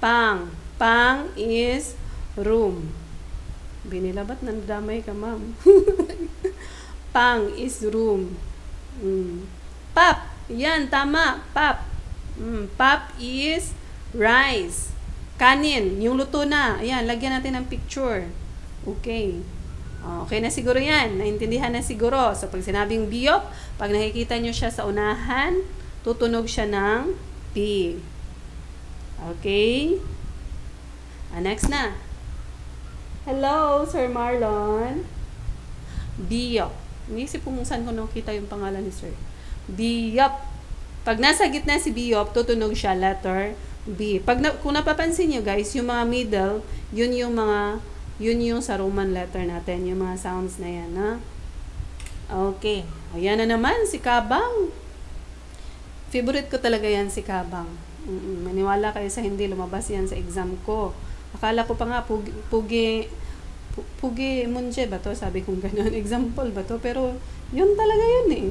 Pang. Pang is room. Binila, ba't nandamay ka, ma'am? Pang is room. Pap. Yan, tama. Pap. Pap is rice. Kanin. Yung luto na. Ayan, lagyan natin ng picture. Okay. Okay na siguro yan. Naintindihan na siguro. So, pag sinabing biop, pag nakikita nyo siya sa unahan, tutunog siya ng P. Okay? Next na. Hello, Sir Marlon. Biyop. Inisip kung saan ko nakita yung pangalan ni sir. Biyop. Pag nasa gitna si biyop, tutunog siya letter B. Kung napapansin nyo guys, yung mga middle, yun yung sa Roman letter natin, yung mga sounds na yan, ha? Okay. Ayan na naman, si Kabang. Favorite ko talaga yan, si Kabang. Maniwala kayo sa hindi, lumabas yan sa exam ko. Akala ko pa nga, Pugi Munje ba to? Sabi kong gano'n. Example ba to? Pero, yun talaga yun eh.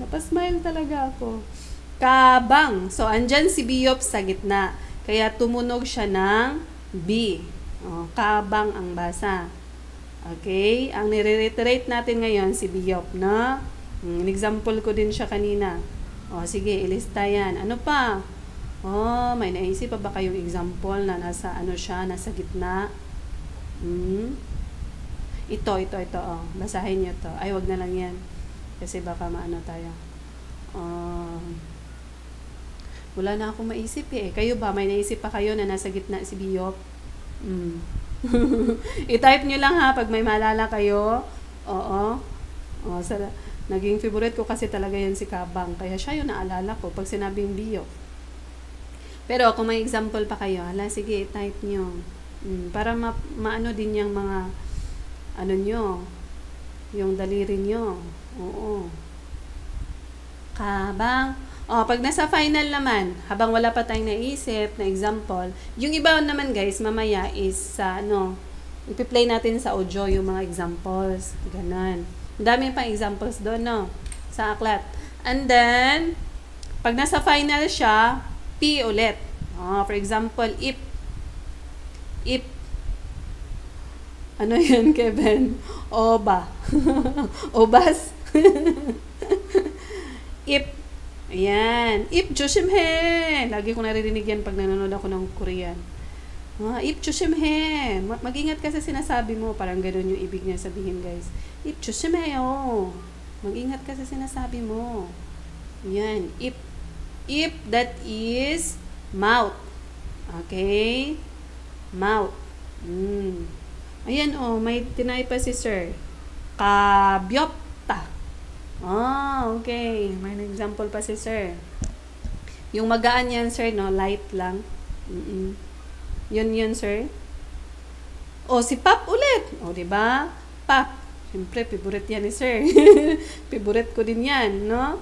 Napasmile talaga ako. Kabang. So, andyan si biyop sa gitna. Kaya tumunog siya ng B. Kabang ang basa. Okay? Ang nire-reiterate natin ngayon si biyop, no? Example ko din siya kanina. Sige, ilista yan. Ano pa? May naisip pa ba kayong example na nasa nasa gitna? Ito. Basahin nyo to. Ay, wag na lang yan. Kasi baka maano tayo. Wala na akong maisip eh. Kayo ba? May naisip pa kayo na nasa gitna si biyop? I-type nyo lang ha pag may maalala kayo. Oo. Naging favorite ko kasi talaga yan si Kabang. Kaya siya yung naalala ko pag sinabing biyop. Pero kung may example pa kayo, sige, type nyo. Para maano din yung mga nyo, yung daliri nyo. Oo. Kabang. Pag nasa final naman, habang wala pa tayong naisip na example, yung iba naman guys, mamaya is ipi-play natin sa audio yung mga examples. Ganon. Dami pa examples doon, no? Sa aklat. And then, pag nasa final siya, P ulit. For example, if. Ano yan, Kevin? Oba. Obas. If. Ayan. If josimhe. Lagi ko naririnig yan pag nanonood ako ng Korean. If josimhe. Mag-ingat ka sa sinasabi mo. Parang gano'n yung ibig niya sabihin, guys. If josimhe, mag-ingat ka sa sinasabi mo. Ayan. If that is mouth. Okay? Mouth. Ayan, may tinay pa si sir. Kabyopta. Okay. May example pa si sir. Yung magaan yan, sir, no? Light lang. Yun, sir. Si Pap ulit. Diba? Pap. Siyempre, favorite yan ni sir. Favorite ko din yan, no?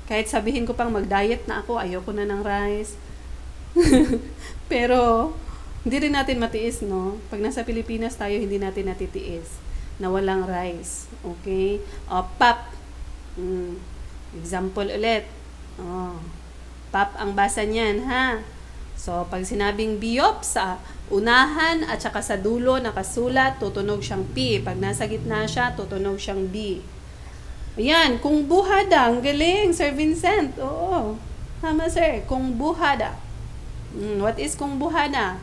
Kahit sabihin ko pang mag-diet na ako, ayoko na ng rice. Pero, hindi rin natin matiis, no? Pag nasa Pilipinas tayo, hindi natin natitiis na walang rice. Okay? Pap. Example ulit. Pap ang basa niyan, ha? So, pag sinabing biyop sa unahan at saka sa dulo nakasulat, tutunog siyang P. Pag nasa gitna siya, tutunog siyang B. Ayan, kung buhada. Ang galing, Sir Vincent. Oo. Tama, sir. Kung buhada. What is kung buhada?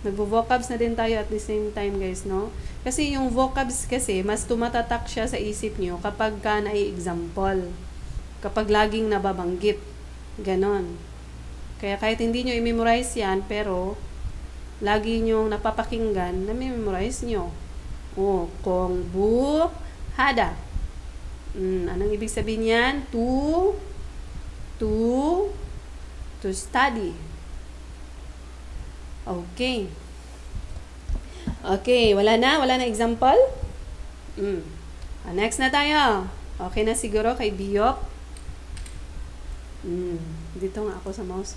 Nagvo-vocabs na din tayo at the same time, guys, no? Kasi yung vocabs kasi, mas tumatatak siya sa isip nyo kapag ka na-example. Kapag laging nababanggit. Ganon. Kaya kahit hindi nyo i-memorize yan, pero lagi nyo napapakinggan, na-memorize nyo. Kung buhada. Anong ibig sabihin yan? To study. Okay. Okay, wala na example? Next na tayo. Okay na siguro kay biyop. Dito nga ako sa mouse.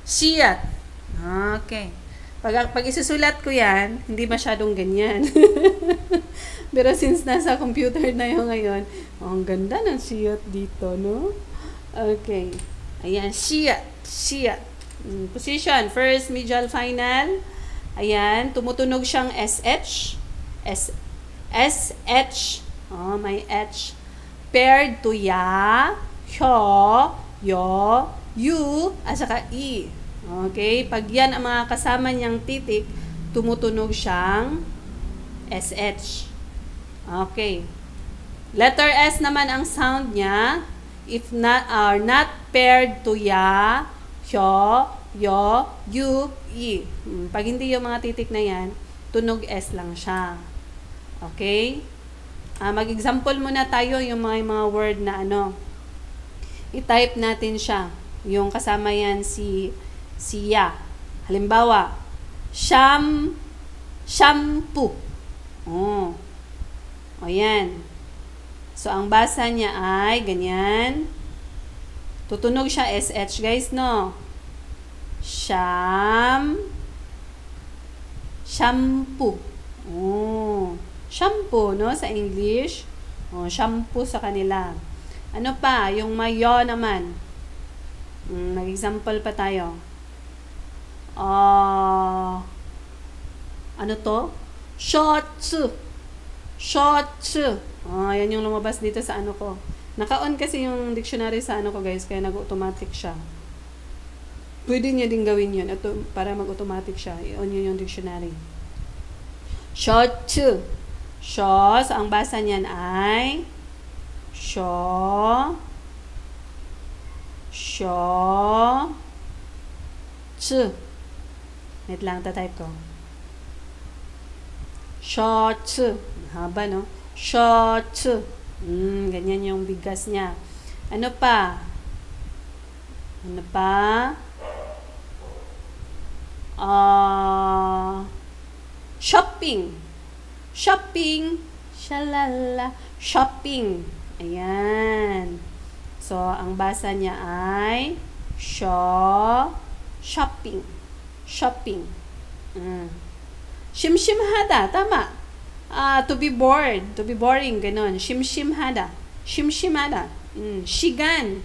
Siyat. Okay. Pag isusulat ko yan, hindi masyadong ganyan. Pero since nasa computer na yun ngayon, ang ganda ng siyat dito, no? Okay. Ayan, siyat. Position, first medial final. Ayan, tumutunog siyang SH. SH. May H. Paired to ya, hyo, yo, you, at saka E. Okay? Pag yan ang mga kasama niyang titik, tumutunog siyang SH. Okay. Letter S naman ang sound niya. If not, are not paired to ya, hyo, yo, you, E. Pag hindi yung mga titik na yan, tunog S lang siya. Okay? Mag-example muna tayo yung mga word na ano. I-type natin siya. Yung kasama yan siya. Halimbawa, shampoo. O yan. So, ang basa niya ay ganyan. Tutunog siya SH, guys, no? Shampoo. Shampoo, no? Sa English. Shampoo sa kanila. Ano pa? Yung mayo naman. Nag-example pa tayo. Ano to? Shorts. Yan yung lumabas dito sa ano ko. Naka-on kasi yung dictionary sa ano ko, guys. Kaya nag-automatic siya. Pwede niya din gawin yun. Ito, para mag-automatic siya. I-on yun yung dictionary. Shorts. So, ang basa niyan ay Wait lang, tatype ko. Shorts. Haba, no? Shorts. Ganyan yung bigas niya. Ano pa? Shopping. Shalala. Shopping. Ayan. So, ang basa niya ay shopping. Shimshimhada. Tama. To be bored. To be boring. Ganon. Shimshimhada. Shigan.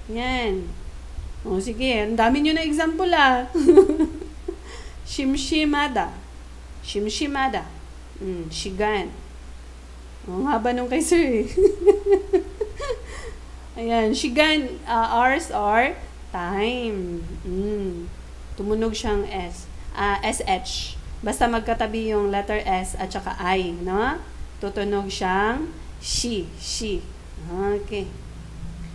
Yan. Sige. Ang dami nyo na example, Shimshimada. Shigan. Ang haba nung kay sir. Ayan. Shigan. Hours or time. Tumunog siyang SH. Basta magkatabi yung letter S at saka I, no? Tutunog siyang she. Okay.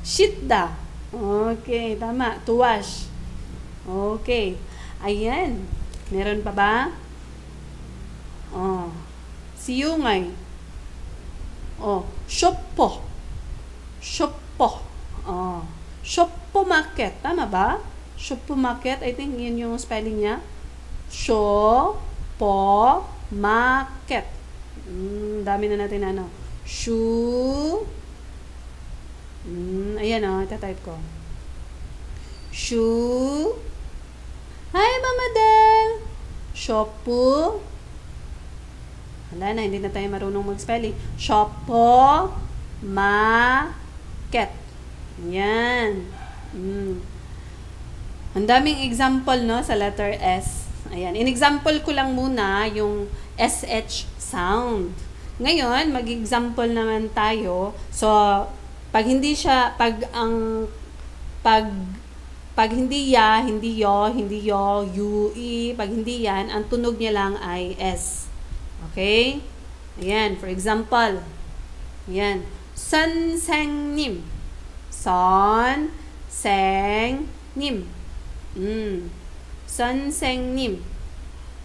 Shitda. Okay, tama. To wash. Okay. Ayan. Meron pa ba? Siyungay. Shoppo. Shoppo market. Tama ba? Shoppo market. I think yun yung spelling niya. Shoppo market. Dami na natin ano. Ayan itatype ko. Hi, Mama Del. Shoppo. Wala na, hindi na tayo marunong mag-spelling. Shoppo market. Yan. Ang daming example, no, sa letter S. Ayan. In-example ko lang muna yung SH sound. Ngayon, mag-example naman tayo. So, pag hindi hindi ya, hindi yo, yu, i, pag hindi yan, ang tunog niya lang ay S. Okay? Ayan, for example. Ayan. 선생님. 선생님.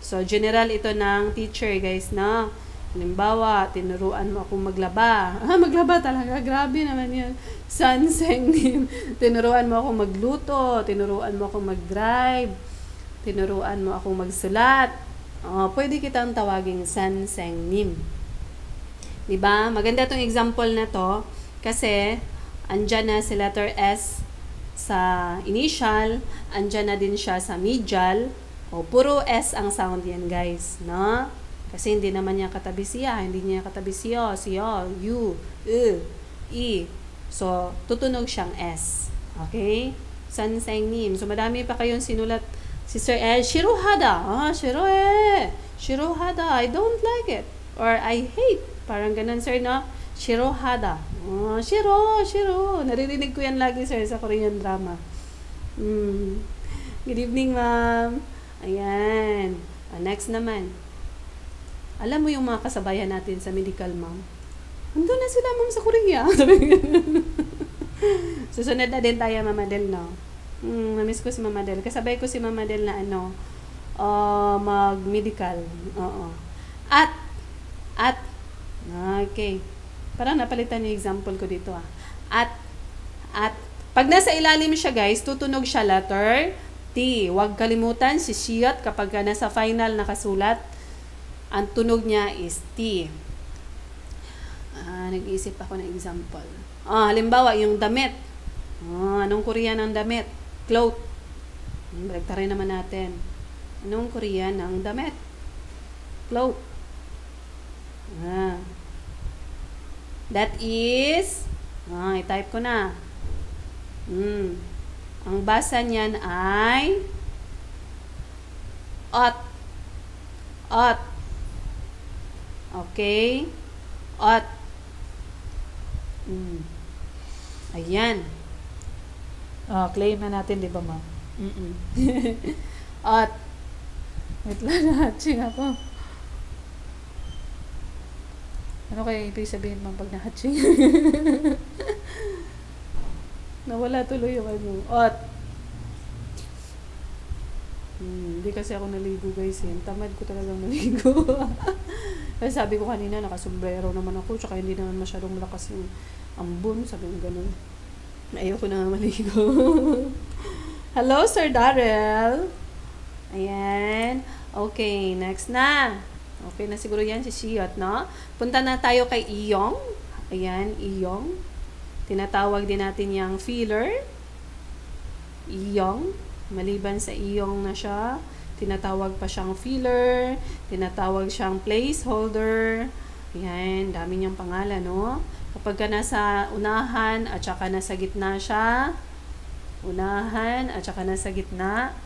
So, general ito ng teacher, guys, na. Halimbawa, tinuruan mo akong maglaba. Maglaba talaga. Grabe naman yan. 선생님. Tinuruan mo akong magluto. Tinuruan mo akong mag-drive. Tinuruan mo akong magsulat. Pwede kitang tawaging 선생님. Diba? Maganda itong example na to kasi andyan na si letter S sa initial, andyan na din siya sa medial. Puro S ang sound yan, guys, no? Kasi hindi naman niya katabi siya, hindi niya katabi siya, U, I. So, tutunog siyang S. Okay? 선생님. So, madami pa kayong sinulat. Si Sir Shirohada. Shirohada. I don't like it. Or I hate. Parang ganun, sir, no? Shirohada. Shiro. Naririnig ko yan lagi, sir, sa Korean drama. Good evening, ma'am. Ayan. Next naman. Alam mo yung mga kasabayan natin sa medical, ma'am? Andun na sila, ma'am, sa Korea. Susunod na din tayo, Mama Del, no? Namiss ko si Mama Del. Kasabay ko si Mama Del na mag-medical. Oo. At. Okay. Parang napalitan yung example ko dito ah. At. Pag nasa ilalim siya guys, tutunog siya letter T. Huwag kalimutan si siyot kapag nasa final nakasulat, ang tunog niya is T. Nag-iisip ako ng example. Halimbawa, yung damit. Anong Korean ng damit? Cloth. Baliktarin naman natin. Anong Korean ng damit? Cloth. That is, i-type ko na. Ang basa niyan ay ot. Ot. Okay? Ot. Ayan. Claim na natin, di ba, ma'am? Ot. Wait lang, nahatching ako. Ano kaya ibig sabihin, ma'am, pag nahatching? Nawala tuloy yung ano. Ot. Hindi kasi ako naligo guys. Tamad ko talagang maligo. Kasi sabi ko kanina, nakasombrero naman ako. Tsaka hindi naman masyadong malakas yung ambon. Sabi ko ganun. Ayoko na maligo. Hello, Sir Darrell. Ayan. Okay, next na. Okay na siguro yan si Siyot, no? Punta na tayo kay Iyong. Ayan, Iyong. Tinatawag din natin yung feeler. Iyong. Maliban sa iyong na siya, tinatawag pa siyang feeler, tinatawag siyang placeholder. Yan, dami niyang pangalan, no? Kapag ka nasa unahan at saka nasa gitna siya, unahan at saka nasa gitna,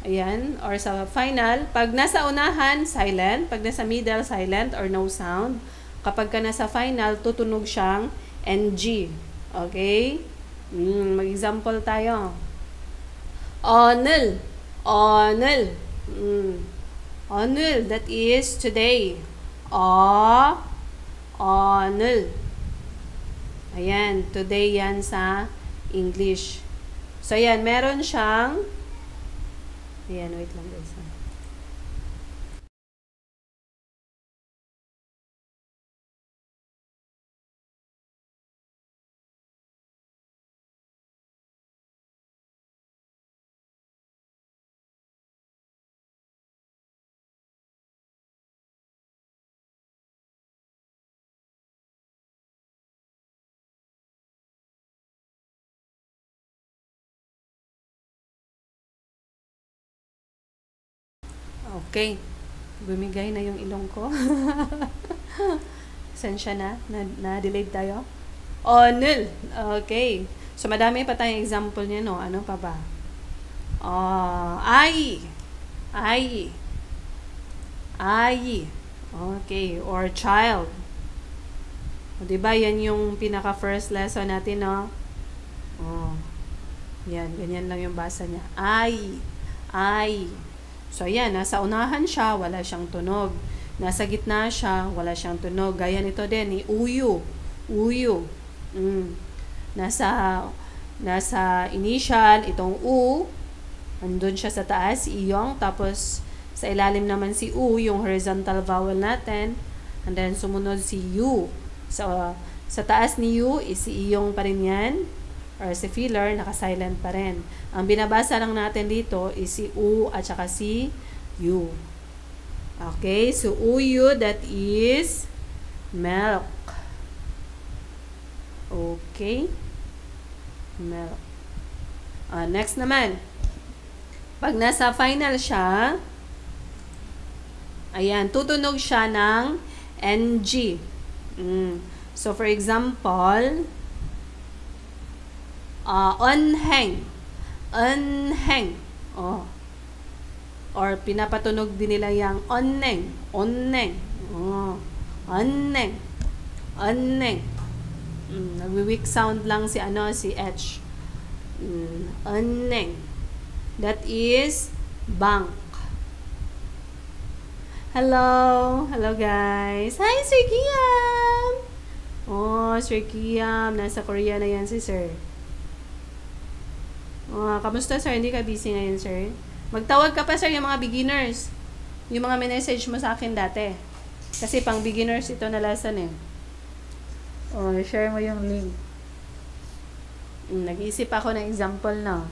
ayan, or sa final, pag nasa unahan, silent, pag nasa middle, silent or no sound. Kapag ka nasa final, tutunog siyang NG. Okay? Mag-example tayo. 오늘. 오늘. 오늘. That is today. 오늘. Ayan. Today yan sa English. So, yan. Meron siyang ayan. Wait lang guys. Okay. Bumigay na yung ilong ko. Sensya na. Na-delayed tayo. 오늘. Okay. So, madami pa tayong example niya, no? Ano pa ba? I. Okay. Or child. O, diba? Yan yung pinaka-first lesson natin, no? Yan. Ganyan lang yung basa niya. I. So, yan. Nasa unahan siya, wala siyang tunog. Nasa gitna siya, wala siyang tunog. Gaya nito din, uyu. Nasa initial, itong u. Andun siya sa taas, iyong. Tapos, sa ilalim naman si u, yung horizontal vowel natin. And then, sumunod si u. So, sa taas ni u, si iyong pa rin yan. Or si feeler, naka-silent pa rin. Ang binabasa lang natin dito is si u at saka si u. Okay, so uyu, that is milk. Okay. Milk. Next naman. Pag nasa final siya, ayan, tutunog siya ng NG. So, for example, onheng. Or pinapatunog din nila yung onneng. Nagwi-weak sound lang si H. Onneng. That is bank. Hello guys. Hi, Sir Kiam. Sir Kiam, nasa Korea na yan si Sir. Kamusta, Sir? Hindi ka busy ngayon, Sir? Magtawag ka pa, Sir, yung mga beginners. Yung mga message mo sa akin dati. Kasi pang beginners ito na lesson eh. Oh, share mo yung link. Nag-iisip ako ng example na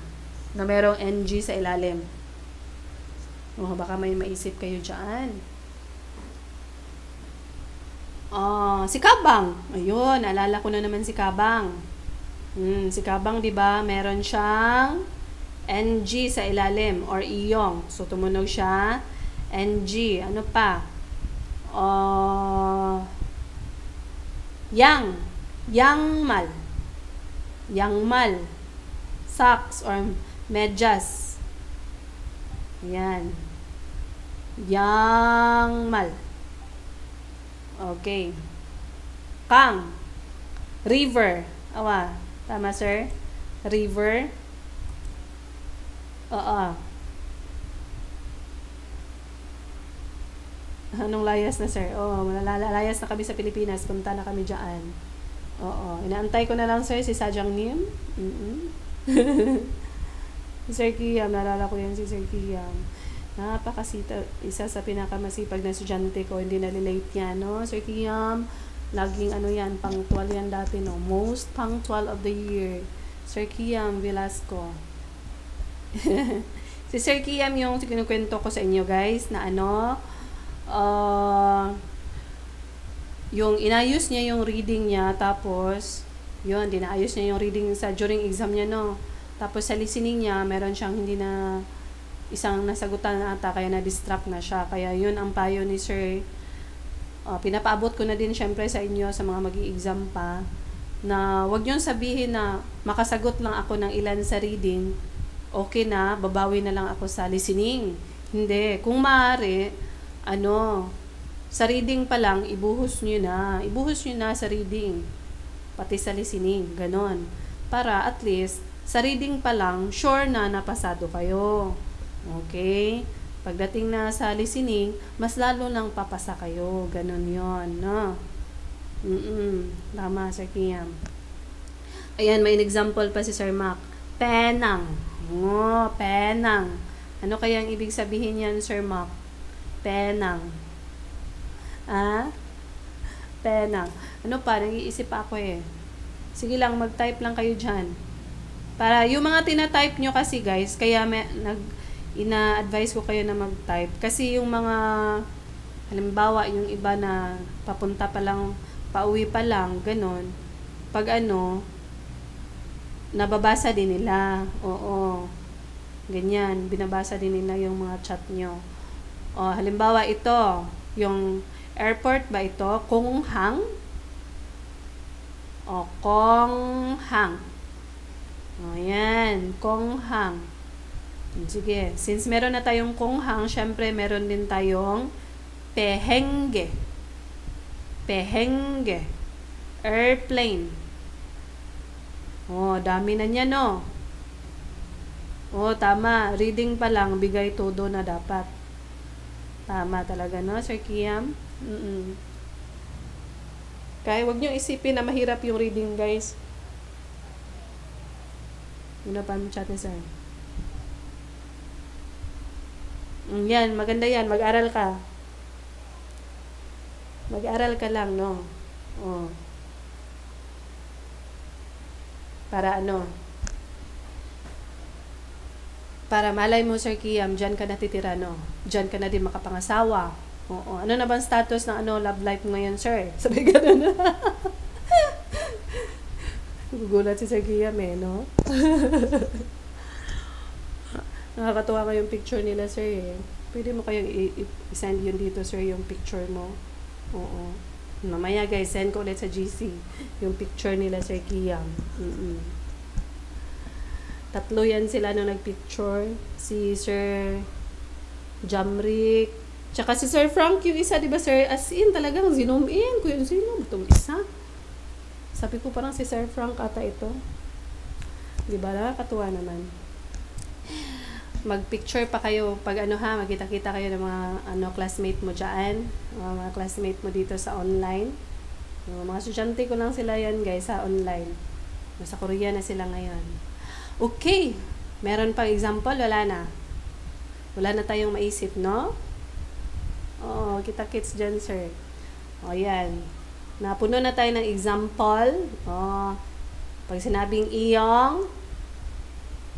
merong NG sa ilalim. Oh, baka may maisip kayo dyan. Si Kabang. Ayun, naalala ko na naman si Kabang. Si Kabang, 'di ba? Meron siyang NG sa ilalim or iyong. So tumunog siya NG. Ano pa? Yangmal. Yangmal. Socks or medyas. Ayan. Yangmal. Okay. Kang. River. Awa. Tama, sir? River. Oo. Anong layas na, sir? Oo, layas na kami sa Pilipinas. Punta na kami dyan. Oo. Inaantay ko na lang, sir, si Sajang Nim. Si Sir Kiam. Nalala ko yan si Sir Kiam. Napakasita, isa sa pinakamasipag na estudyante ko, hindi nalilate yan, no? Sir Kiam, laging yan, punctual yan dati, no? Most punctual of the year. Sir Kiam Velasco. Si Sir Kiam yung kinukwento ko sa inyo, guys, na yung inayos niya yung reading niya, tapos, yun, dinaayos niya yung reading during exam niya, no? Tapos sa listening niya, meron siyang hindi na isang nasagutan na ata, kaya na-distract na siya. Kaya yun ang payo ni Sir. Pinapaabot ko na din syempre sa inyo, sa mga mag-i-exam pa, na wag niyong sabihin na makasagot lang ako ng ilan sa reading, okay na, babawi na lang ako sa listening. Hindi. Kung maaari, sa reading pa lang, ibuhos nyo na sa reading. Pati sa listening. Ganon. Para at least, sa reading pa lang, sure na napasado kayo. Okay? Pagdating na sa listening, mas lalo lang papasa kayo. Ganon yon, no? Tama, Sir Kiam. Ayan, may example pa si Sir Mac. Penang. Penang. Ano kaya ang ibig sabihin yan, Sir Mac? Penang. Penang. Ano pa? Nag-iisip ako eh. Sige lang, mag-type lang kayo dyan. Para yung mga tina-type nyo kasi, guys, kaya ina-advise ko kayo na mag-type. Kasi yung mga, halimbawa, yung iba na papunta pa lang, pauwi pa lang, ganon. Pag nababasa din nila. Oo. Ganyan. Binabasa din nila yung mga chat nyo. Halimbawa, ito. Yung airport ba ito? Konghang. Konghang. Yan. Konghang. Sige. Since meron na tayong Konghang, syempre meron din tayong Pehenge. Pehenge. Airplane. Dami na niya, no? Tama. Reading pa lang, bigay todo na dapat. Tama talaga, no, Sir Kiam? Kaya wag niyo isipin na mahirap yung reading, guys. Muna pa ang chat ni Sir. Yan, maganda yan. Mag-aral ka. Mag-aral ka lang, no? Para para malay mo, Sir Kiam, dyan ka natitira, no? Dyan ka na din makapangasawa. Ano na bang status ng love life ngayon, sir? Sabi gano'n. Gugulat si Sir Kiam, no? Nakakatuwa ka yung picture nila, sir, eh. Pwede mo kayong i-send yun dito, sir, yung picture mo. Mamaya, guys, send ko ulit sa GC yung picture nila, Sir Kiam. Tatlo yan sila nung nagpicture. Si Sir Jamrick. Tsaka si Sir Frank, yung isa, diba, sir? As in, talagang zoom in. Kung yun, sino? Itong isa. Sabi ko parang si Sir Frank ata ito. Diba, nakakatuwa naman. Mag-picture pa kayo pag magkita-kita kayo ng mga classmate mo dyan. Mga classmate mo dito sa online. Mga estudyante ko lang sila yan, guys, sa online. Nasa Korea na sila ngayon. Okay. Meron pang example? Wala na. Wala na tayong maisip, no? Kita-kits dyan, sir. Yan. Napuno na tayo ng example. Pag sinabing iyong,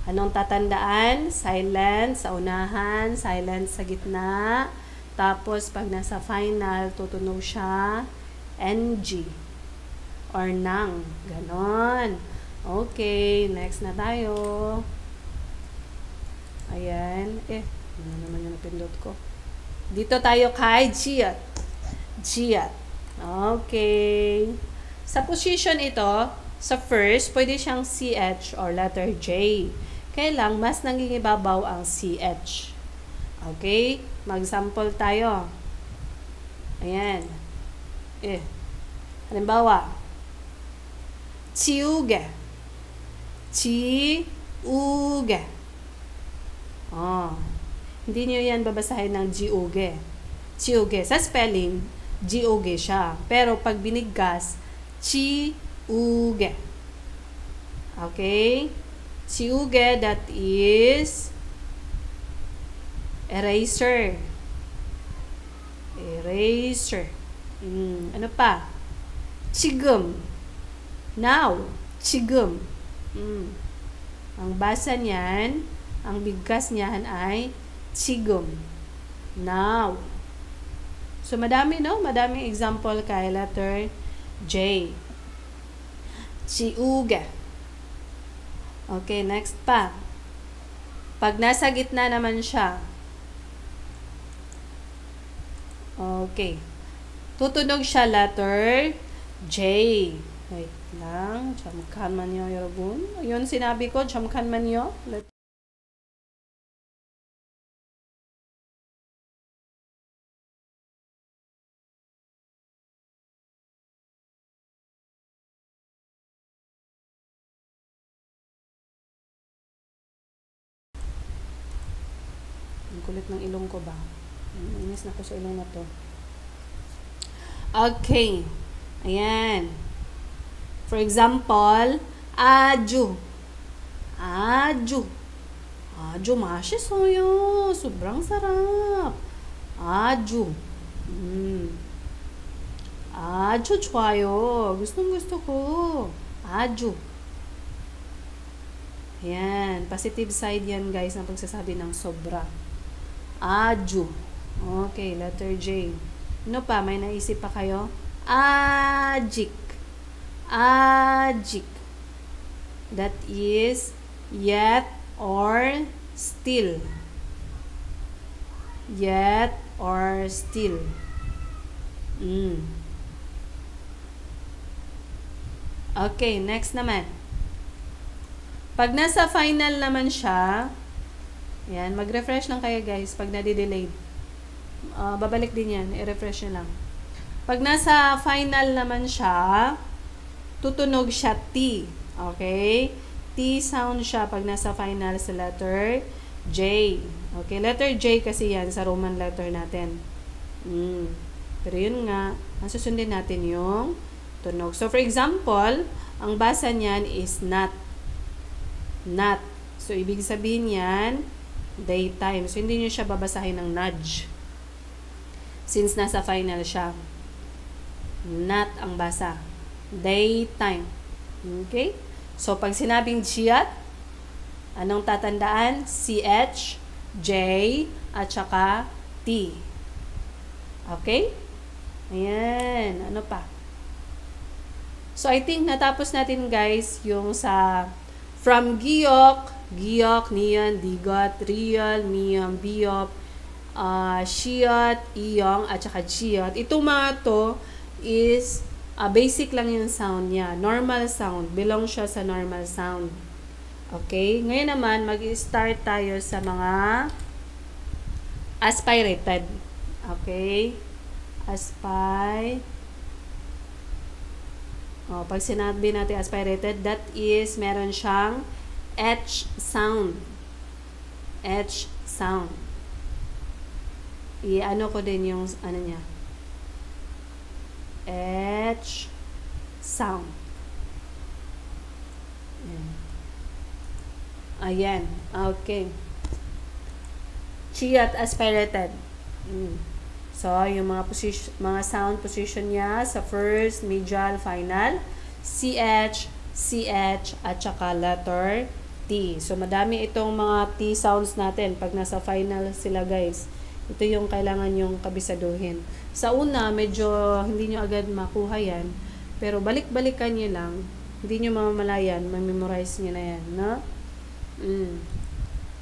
anong tatandaan? Silent sa unahan, silent sa gitna. Tapos, pag nasa final, tutunog siya NG or nang. Ganon. Okay, next na tayo. Ayan. Ano naman yung napindot ko? Dito tayo kay Giat. Giat. Okay. Sa position ito, sa first, pwede siyang CH or letter J. Kaya lang, mas nangingibabaw ang CH. Okay? Mag-sample tayo. Ayan. Halimbawa, Chiuge. Chiuge. Hindi niyo yan babasahin ng Jiuge. Chiuge. Sa spelling, Jiuge siya. Pero pag binigkas, Chiuge. Okay? Chiuge, that is eraser. Eraser. Ano pa? Chigum. Now. Chigum. Ang basa niyan, ang bigkas niyan ay chigum. Now. So, madami, no? Madaming example kay letter J. Chiuge. Okay, next pa. Pag nasa gitna naman siya. Okay. Tutunog siya letter J. Wait lang. 잠깐만요, 여러분. Yun sinabi ko, 잠깐만요. Ang kulit ng ilong ko ba? Inis na ko sa ilong na to. Okay. Ayan. For example, aju. Aju. Aju 맛있어요. Sobrang sarap. Aju. Aju 좋아요. Gustong-gusto ko. Aju. Ayan. Positive side yan, guys, ng pagsasabi ng sobra. Aju. Okay, letter J. Ano pa? May naisip pa kayo? Ajik. Ajik. That is yet or still. Yet or still. Okay, next naman. Pag nasa final naman siya, yan, mag-refresh lang kayo, guys, pag nadi-delayed. Babalik din yan, i-refresh nyo lang. Pag nasa final naman siya, tutunog siya T. Okay? T sound siya pag nasa final sa letter J. Okay, letter J kasi yan sa Roman letter natin. Pero yun nga, ang susundin natin yung tunog. So, for example, ang basa niyan is not. Not. So, ibig sabihin yan, daytime. So, hindi nyo siya babasahin ng nudge. Since nasa final siya. Not ang basa. Daytime. Okay? So, pag sinabing Giat, anong tatandaan? CH, J, at saka T. Okay? Ayan. Ano pa? So, I think natapos natin, guys, yung sa from Giyok, Niyan, Digot, Real, Miyam, Biop, Shiyat, Iyong, at saka Giat. Itong mga to is basic lang yung sound niya. Normal sound. Belong siya sa normal sound. Okay? Ngayon naman, mag-start tayo sa mga aspirated. Okay? Pag sinabi natin aspirated, that is, meron siyang H sound. H sound. I-ano ko din yung, ano niya. H sound. Ayan. Okay. Giat aspirated. So, yung mga sound position niya sa first, medial, final, CH, CH, at saka letter T. So, madami itong mga T sounds natin pag nasa final sila, guys. Ito yung kailangan yung kabisaduhin. Sa una, medyo hindi nyo agad makuha yan. Pero balik-balikan nyo lang. Hindi nyo mamamalayan, mamemorize nyo na yan, no?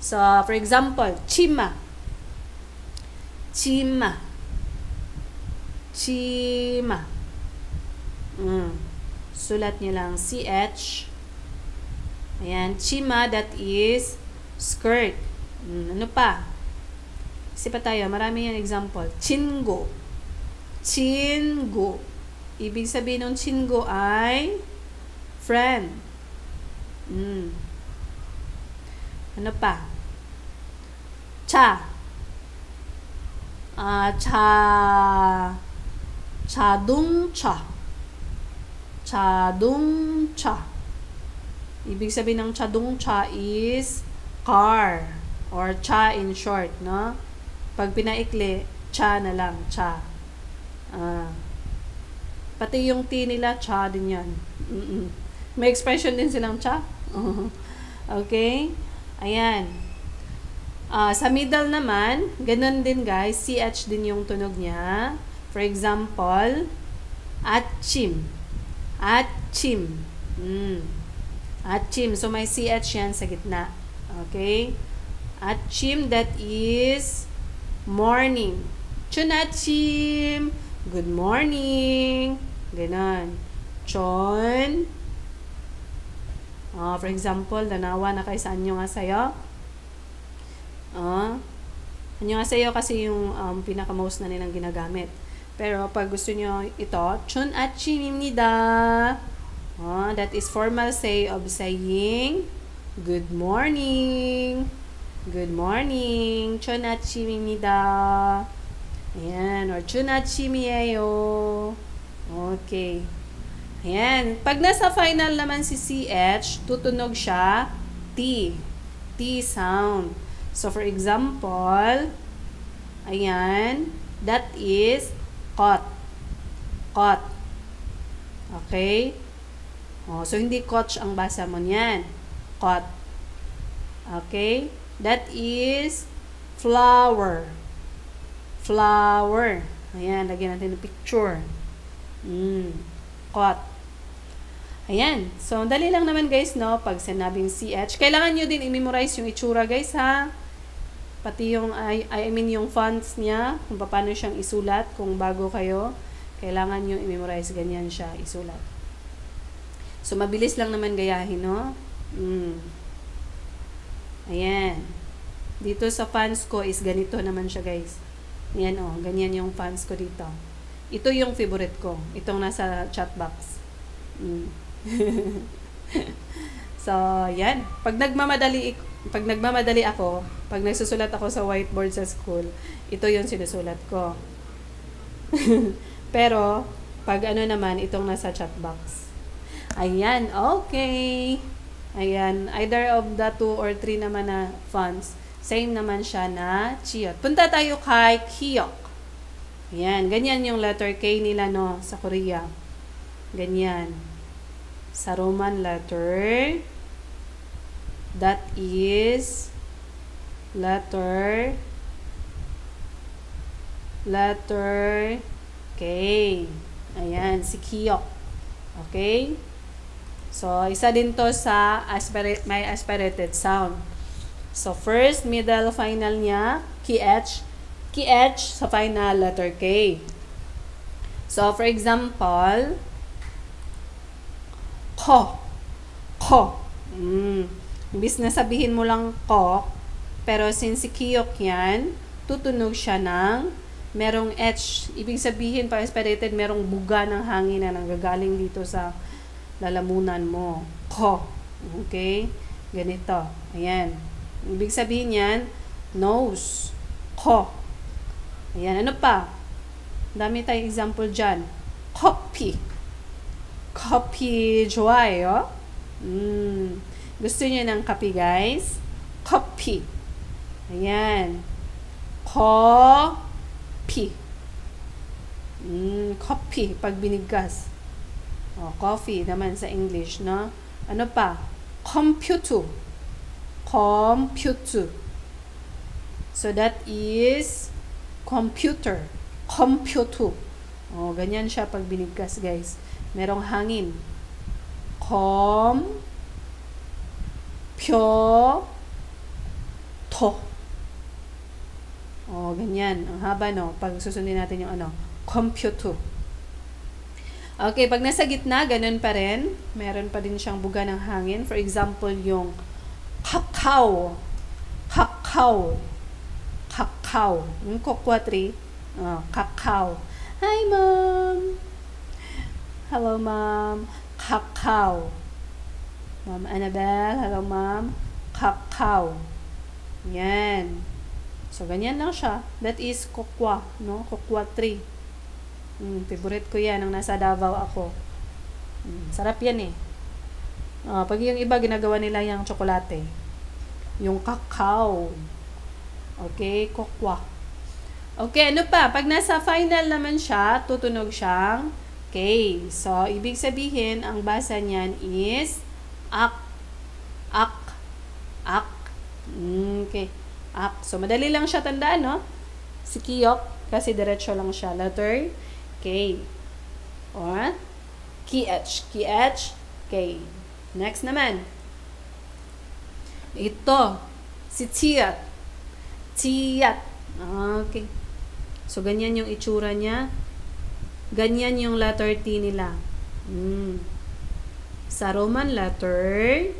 So, for example, chima. Chima. Chima. Sulat nyo lang, CH. Ayan, chima, that is skirt. Ano pa? Kasi pa tayo, marami yan example. Chingo. Chingo. Ibig sabihin ng chingo ay friend. Ano pa? Cha. Chadungcha. Chadungcha. Ibig sabihin ng chadungcha is car or cha in short, no? Pag pinaikli, cha na lang, cha. Pati yung T nila, cha din yan. May expression din silang cha. Okay? Ayan. Sa middle naman, ganun din guys, CH din yung tunog niya. For example, atchim. Atchim. Atchim. So, may CH yan sa gitna. Okay? Atchim, that is morning. Chunachim. Good morning. Ganon. Chon. For example, danawa na kay sa anyo nga sayo. Anyo nga sayo kasi yung pinaka-most na nilang ginagamit. Pero pag gusto nyo ito, chunachimimnida. That is formal say of saying good morning. Good morning. Chunachimimnida. Ayan. Or chunachimiyeyo. Okay. Ayan. Pag nasa final naman si CH, tutunog siya T. T sound. So, for example, ayan. That is caught. Caught. Okay? So, hindi coach ang basa mo niyan. Caught. Okay? That is flower. Flower. Ayan, lagyan natin ng picture. Caught. Ayan. So, dali lang naman guys, no? Pag sinabing CH. Kailangan nyo din i-memorize yung itsura guys, ha? Pati yung, I mean yung fonts niya, kung paano siyang isulat, kung bago kayo, kailangan nyo i-memorize, ganyan siya, isulat. So, mabilis lang naman gayahin, no? Ayan. Dito sa fonts ko is ganito naman siya, guys. Ayan, ganyan yung fonts ko dito. Ito yung favorite ko. Itong nasa chat box. So, yan. Pag nagmamadali ako, pag nagsusulat ako sa whiteboard sa school, ito yung sinusulat ko. Pero, pag ano naman, itong nasa chat box. Ayan, okay. Ayan, either of the 2 or 3 naman na fonts, same naman siya na chiyot. Punta tayo kay kiyok. Ayan, ganyan yung letter K nila, no, sa Korea. Ganyan. Sa Roman letter, that is letter K. Ayan, si kiyok. Okay? So, isa din to sa may aspirated sound. So, first, middle, final niya, KH. KH sa final letter K. So, for example, ko. Ko. Imbis na sabihin mo lang ko, pero since si kiyok yan, tutunog siya ng merong H. Ibig sabihin, pa aspirated, merong buga ng hangin na nanggagaling dito sa lalamunan mo. Ko. Okay? Ganito. Ayan. Ibig sabihin yan, nose. Ko. Ayan. Ano pa? Dami tayong example dyan. Coffee. Coffee. 좋아해요? Gusto niyo ng kape, guys? Coffee. Ayan. Coffee. Coffee, pag binigkas. Coffee naman sa English, no? Ano pa? Computer. Computer. So, that is computer. Computer. Ganyan siya pag binigkas, guys. Merong hangin. Computer. Ganyan. Ang haba, no? Pag susundin natin yung computer. Okay, pag nasa gitna, ganun pa rin. Meron pa din siyang buga ng hangin. For example, yung kakao. Kakao. Kakao. Yung cocoa tree. Kakao. Hi, Mom! Hello, Mom. Kakao. Mom Annabelle. Hello, Mom. Kakao. Yan. So, ganyan lang siya. That is cocoa, no? Cocoa tree. Favorite ko yan, nang nasa Davao ako. Sarap yan eh. Pag yung iba, ginagawa nila yung tsokolate. Yung kakao. Okay, cocoa. Okay, ano pa? Pag nasa final naman siya, tutunog siyang K. So, ibig sabihin, ang basa niyan is ak. Ak. Ak. Okay. Ak. So, madali lang siya tandaan, no? Si Kiyok, kasi diretso lang siya. Letter K. Or KH. KH. K. Next naman. Ito. Si Tiyat. Tiyat. Okay. So, ganyan yung itsura niya. Ganyan yung letter T nila. Sa Roman letter,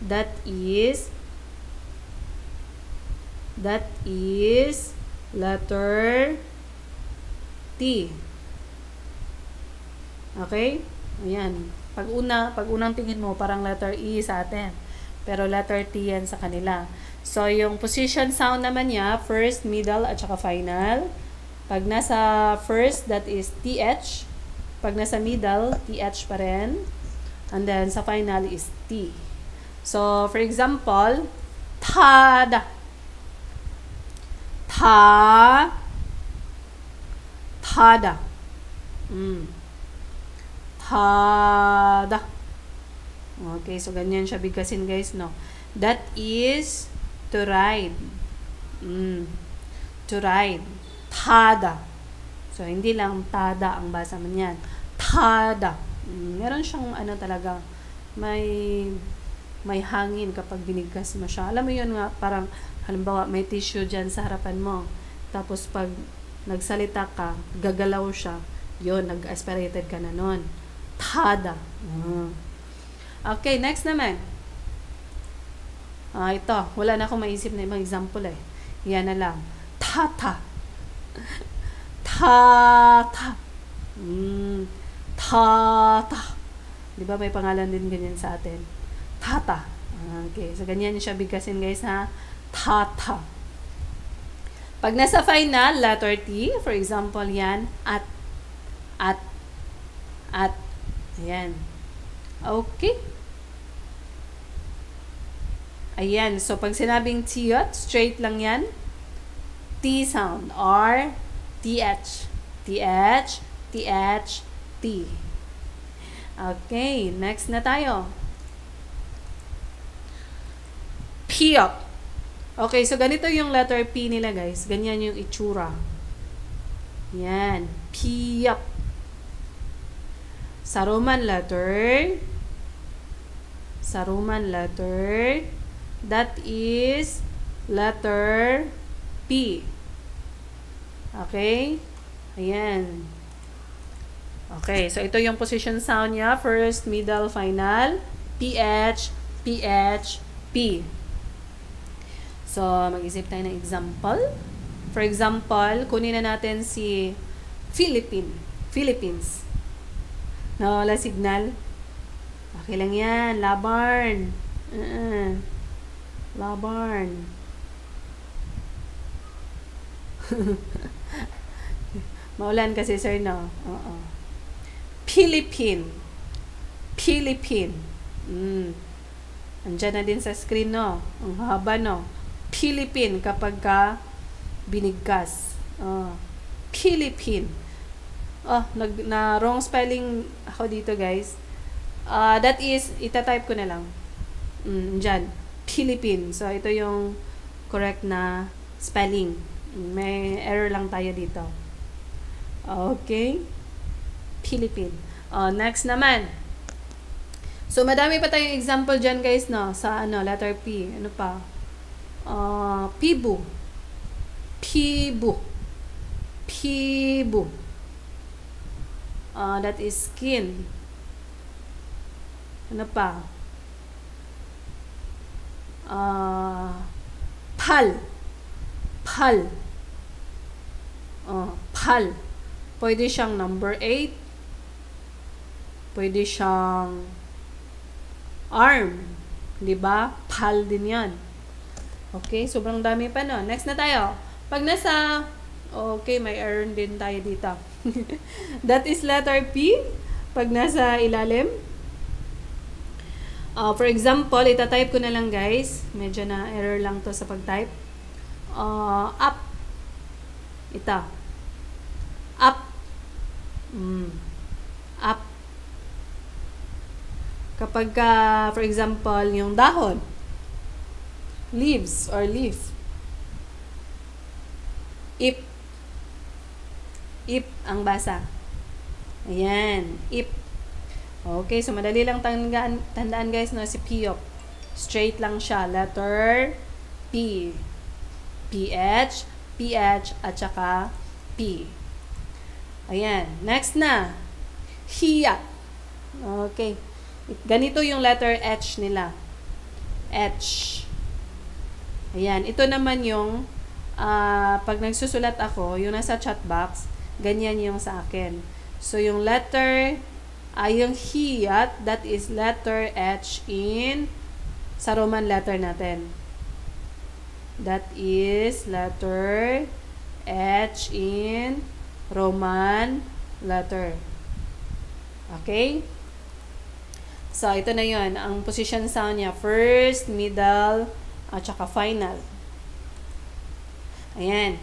that is letter T. Okay? Ayan. Pag unang tingin mo, parang letter E sa atin. Pero letter T yan sa kanila. So, yung position sound naman niya, first, middle, at saka final. Pag nasa first, that is TH. Pag nasa middle, TH pa rin. And then, sa final is T. So, for example, tada. Tada. Tada. Okay, so ganyan siya bigkasin, guys, no? That is to ride. To ride. Tada. So, hindi lang tada ang basa man yan. Tada. Meron siyang talaga, may hangin kapag binigkas mo siya. Alam mo yun nga, parang halimbawa may tissue dyan sa harapan mo. Tapos pag nagsalita ka, gagalaw siya. Yun, nag-aspirated ka na nun. Tada. Okay, next naman. Ito, wala na akong maisip na ibang example eh. Yan na lang. Tata. Tata. Tata. Diba may pangalan din ganyan sa atin? Tata. Okay, so ganyan siya bigkasin, guys, ha? Tata. Pag nasa final, letter T, for example, yan, at. Ayan. Okay. Ayan. So, pag sinabing tiyot, straight lang yan. T sound. or TH. TH. TH. T. Okay. Next na tayo. Piyok. Okay. So, ganito yung letter P nila, guys. Ganyan yung itsura. Yan. Piyok. Sa Roman letter, that is letter P. Okay? Ayan. Okay, so ito yung position sound niya. First, middle, final. PH, PH, P. So, mag-isip tayo ng example. For example, kunin na natin si Philippines. Nawala signal. Okay lang yan. Labarn. Labarn. Maulan kasi, sir, no? Philippine. Andyan na din sa screen, no? Ang haba, no? Philippine kapag ka binigkas. Philippine. Oh, na wrong spelling ako dito, guys. That is, itatype ko na lang. Dyan. Philippine. So, ito yung correct na spelling. May error lang tayo dito. Okay. Philippine. Next naman. So, madami pa tayong example dyan, guys, no? Sa, letter P. Ano pa? Pibu. Pibu. Pibu. That is skin. Ano pa? Pal. Pal. Pal. Pwede siyang number 8. Pwede siyang arm. Diba? Pal din yan. Okay, sobrang dami pa, no? Next na tayo. Pag nasa, okay, may error din tayo dito. That is letter P. Pag nasa ilalim. For example, itatype ko na lang, guys. Medyo na error lang to sa pag-type. Up. Ito. Up. Up. Kapag, for example, yung dahon. Leaves or leaf. Ip. Ip ang basa. Ayan. Ip. Okay, so madali lang tandaan, guys, no, si Piyok. Straight lang siya. Letter P. PH, PH, at saka P. Ayan. Next na. Hiya. Okay. Ganito yung letter H nila. H. Ayan. Ito naman yung pag nagsusulat ako, yung nasa chat box, ganyan yung sa akin. So, yung letter, yung hiyat, that is letter H in sa Roman letter natin. That is letter H in Roman letter. Okay? So, ito na yun. Ang position sound niya, first, middle, at saka final. Ayan.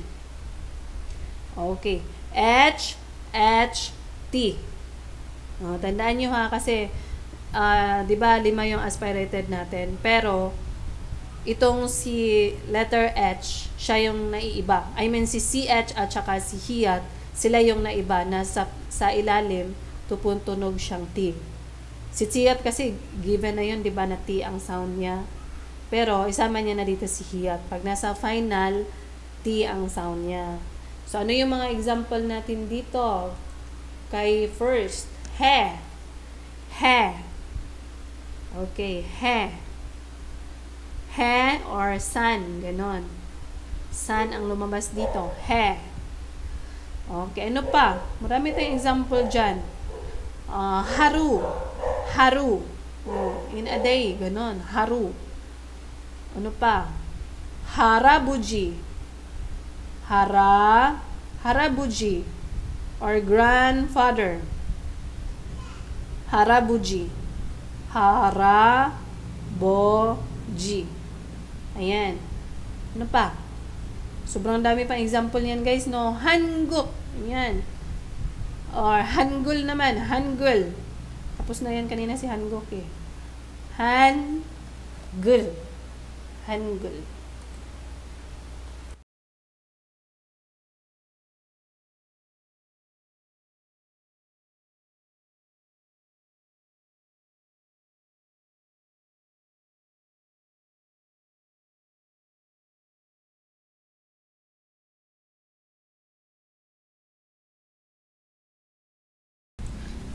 Okay. H, H, T. Tandaan nyo ha, kasi, di ba, 5 yung aspirated natin. Pero, itong si letter H, siya yung naiiba. I mean, si CH at saka si hiyat, sila yung naiba na sa ilalim, tunog siyang T. Si hiyat kasi, given na yun, di ba, na T ang sound niya. Pero, isama niya na dito si hiyat. Pag nasa final, T ang sound niya. So, ano yung mga example natin dito? Kay first, he. He. Okay, he. He or sun. Ganon. Sun ang lumabas dito. He. Okay, ano pa? Marami tayong example dyan. Haru. Haru. In a day. Ganon. Haru. Ano pa? Harabuji. Harabuji. Or grandfather. Harabuji. Haraboji. Ayan. Ano pa? Sobrang dami pang example niyan, guys, no? Hanguk. Ayan. Or hangul naman. Hangul. Tapos na yan kanina si hanguk eh. Hangul. Hangul.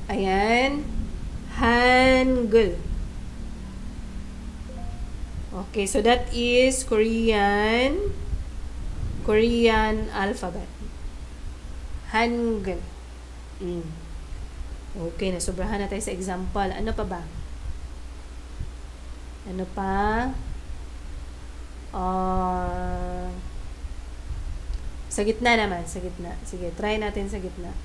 Ayan. Hangul. Okay, so that is Korean alphabet. Hangul. Okay, nasobrahan na tayo sa example. Ano pa ba? Ano pa? Sa gitna naman. Sa gitna. Sige, try natin sa gitna.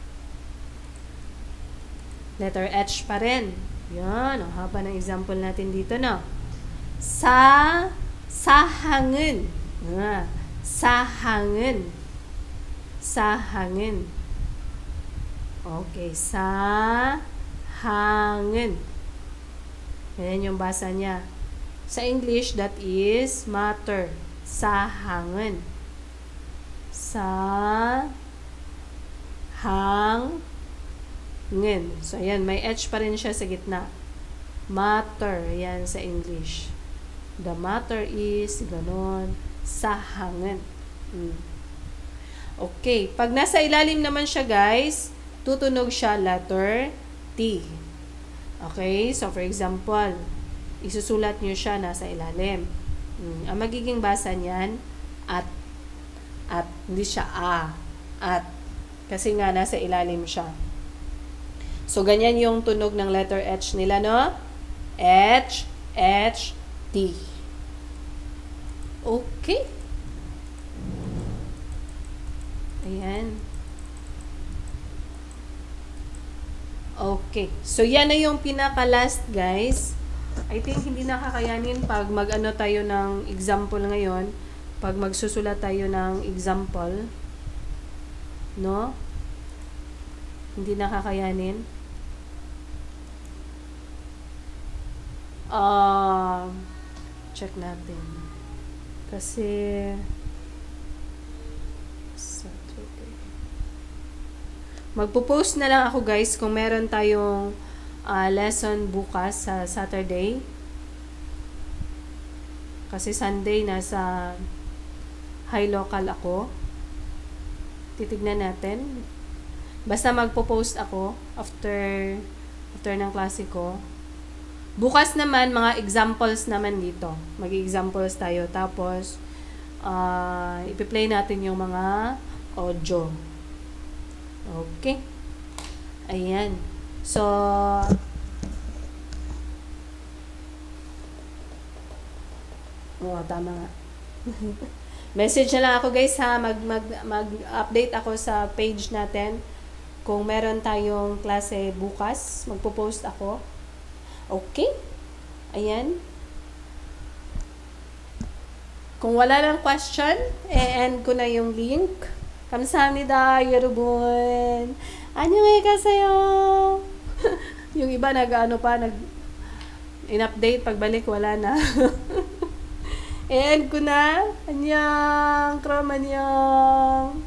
Letter H pa rin. Yan. Ang haba ng example natin dito, no? Sahangin. Sahangin. Sahangin. Okay, sa hangin. Ayan yung basa niya. Sa English, that is matter. Sa hangin. Sa hangin. So, ayan, may H pa rin siya sa gitna. Matter, yan sa English. The matter is, ganon, sa hangin. Okay, pag nasa ilalim naman siya, guys, tutunog siya letter T. Okay, so for example, isusulat nyo siya nasa ilalim. Ang magiging basa niyan, at. At, hindi siya a. At. Kasi nga, nasa ilalim siya. So, ganyan yung tunog ng letter H nila, no? H, H, T. Okay. Ayan. Okay. So, yan na yung pinaka-last, guys. I think hindi nakakayanin pag mag-ano tayo ng example ngayon. Pag magsusulat tayo ng example. No? Hindi nakakayanin. Check natin. Kasi Saturday. Magpo-post na lang ako, guys, kung meron tayong lesson bukas sa Saturday. Kasi Sunday nasa high local ako. Titignan natin. Basta magpo-post ako after ng klase ko. Bukas naman, mga examples naman dito. Mag-examples tayo. Tapos, ipi-play natin yung mga audio. Okay. Ayan. So, tama nga. Message na lang ako, guys, ha. Mag-update ako sa page natin. Kung meron tayong klase bukas, magpo-post ako. Okay? Ayan. Kung wala lang question, end ko na yung link. 감사합니다, 여러분. 안녕히 가세요. Yung iba in-update, pagbalik wala na. end ko na. 안녕. 그럼 안녕.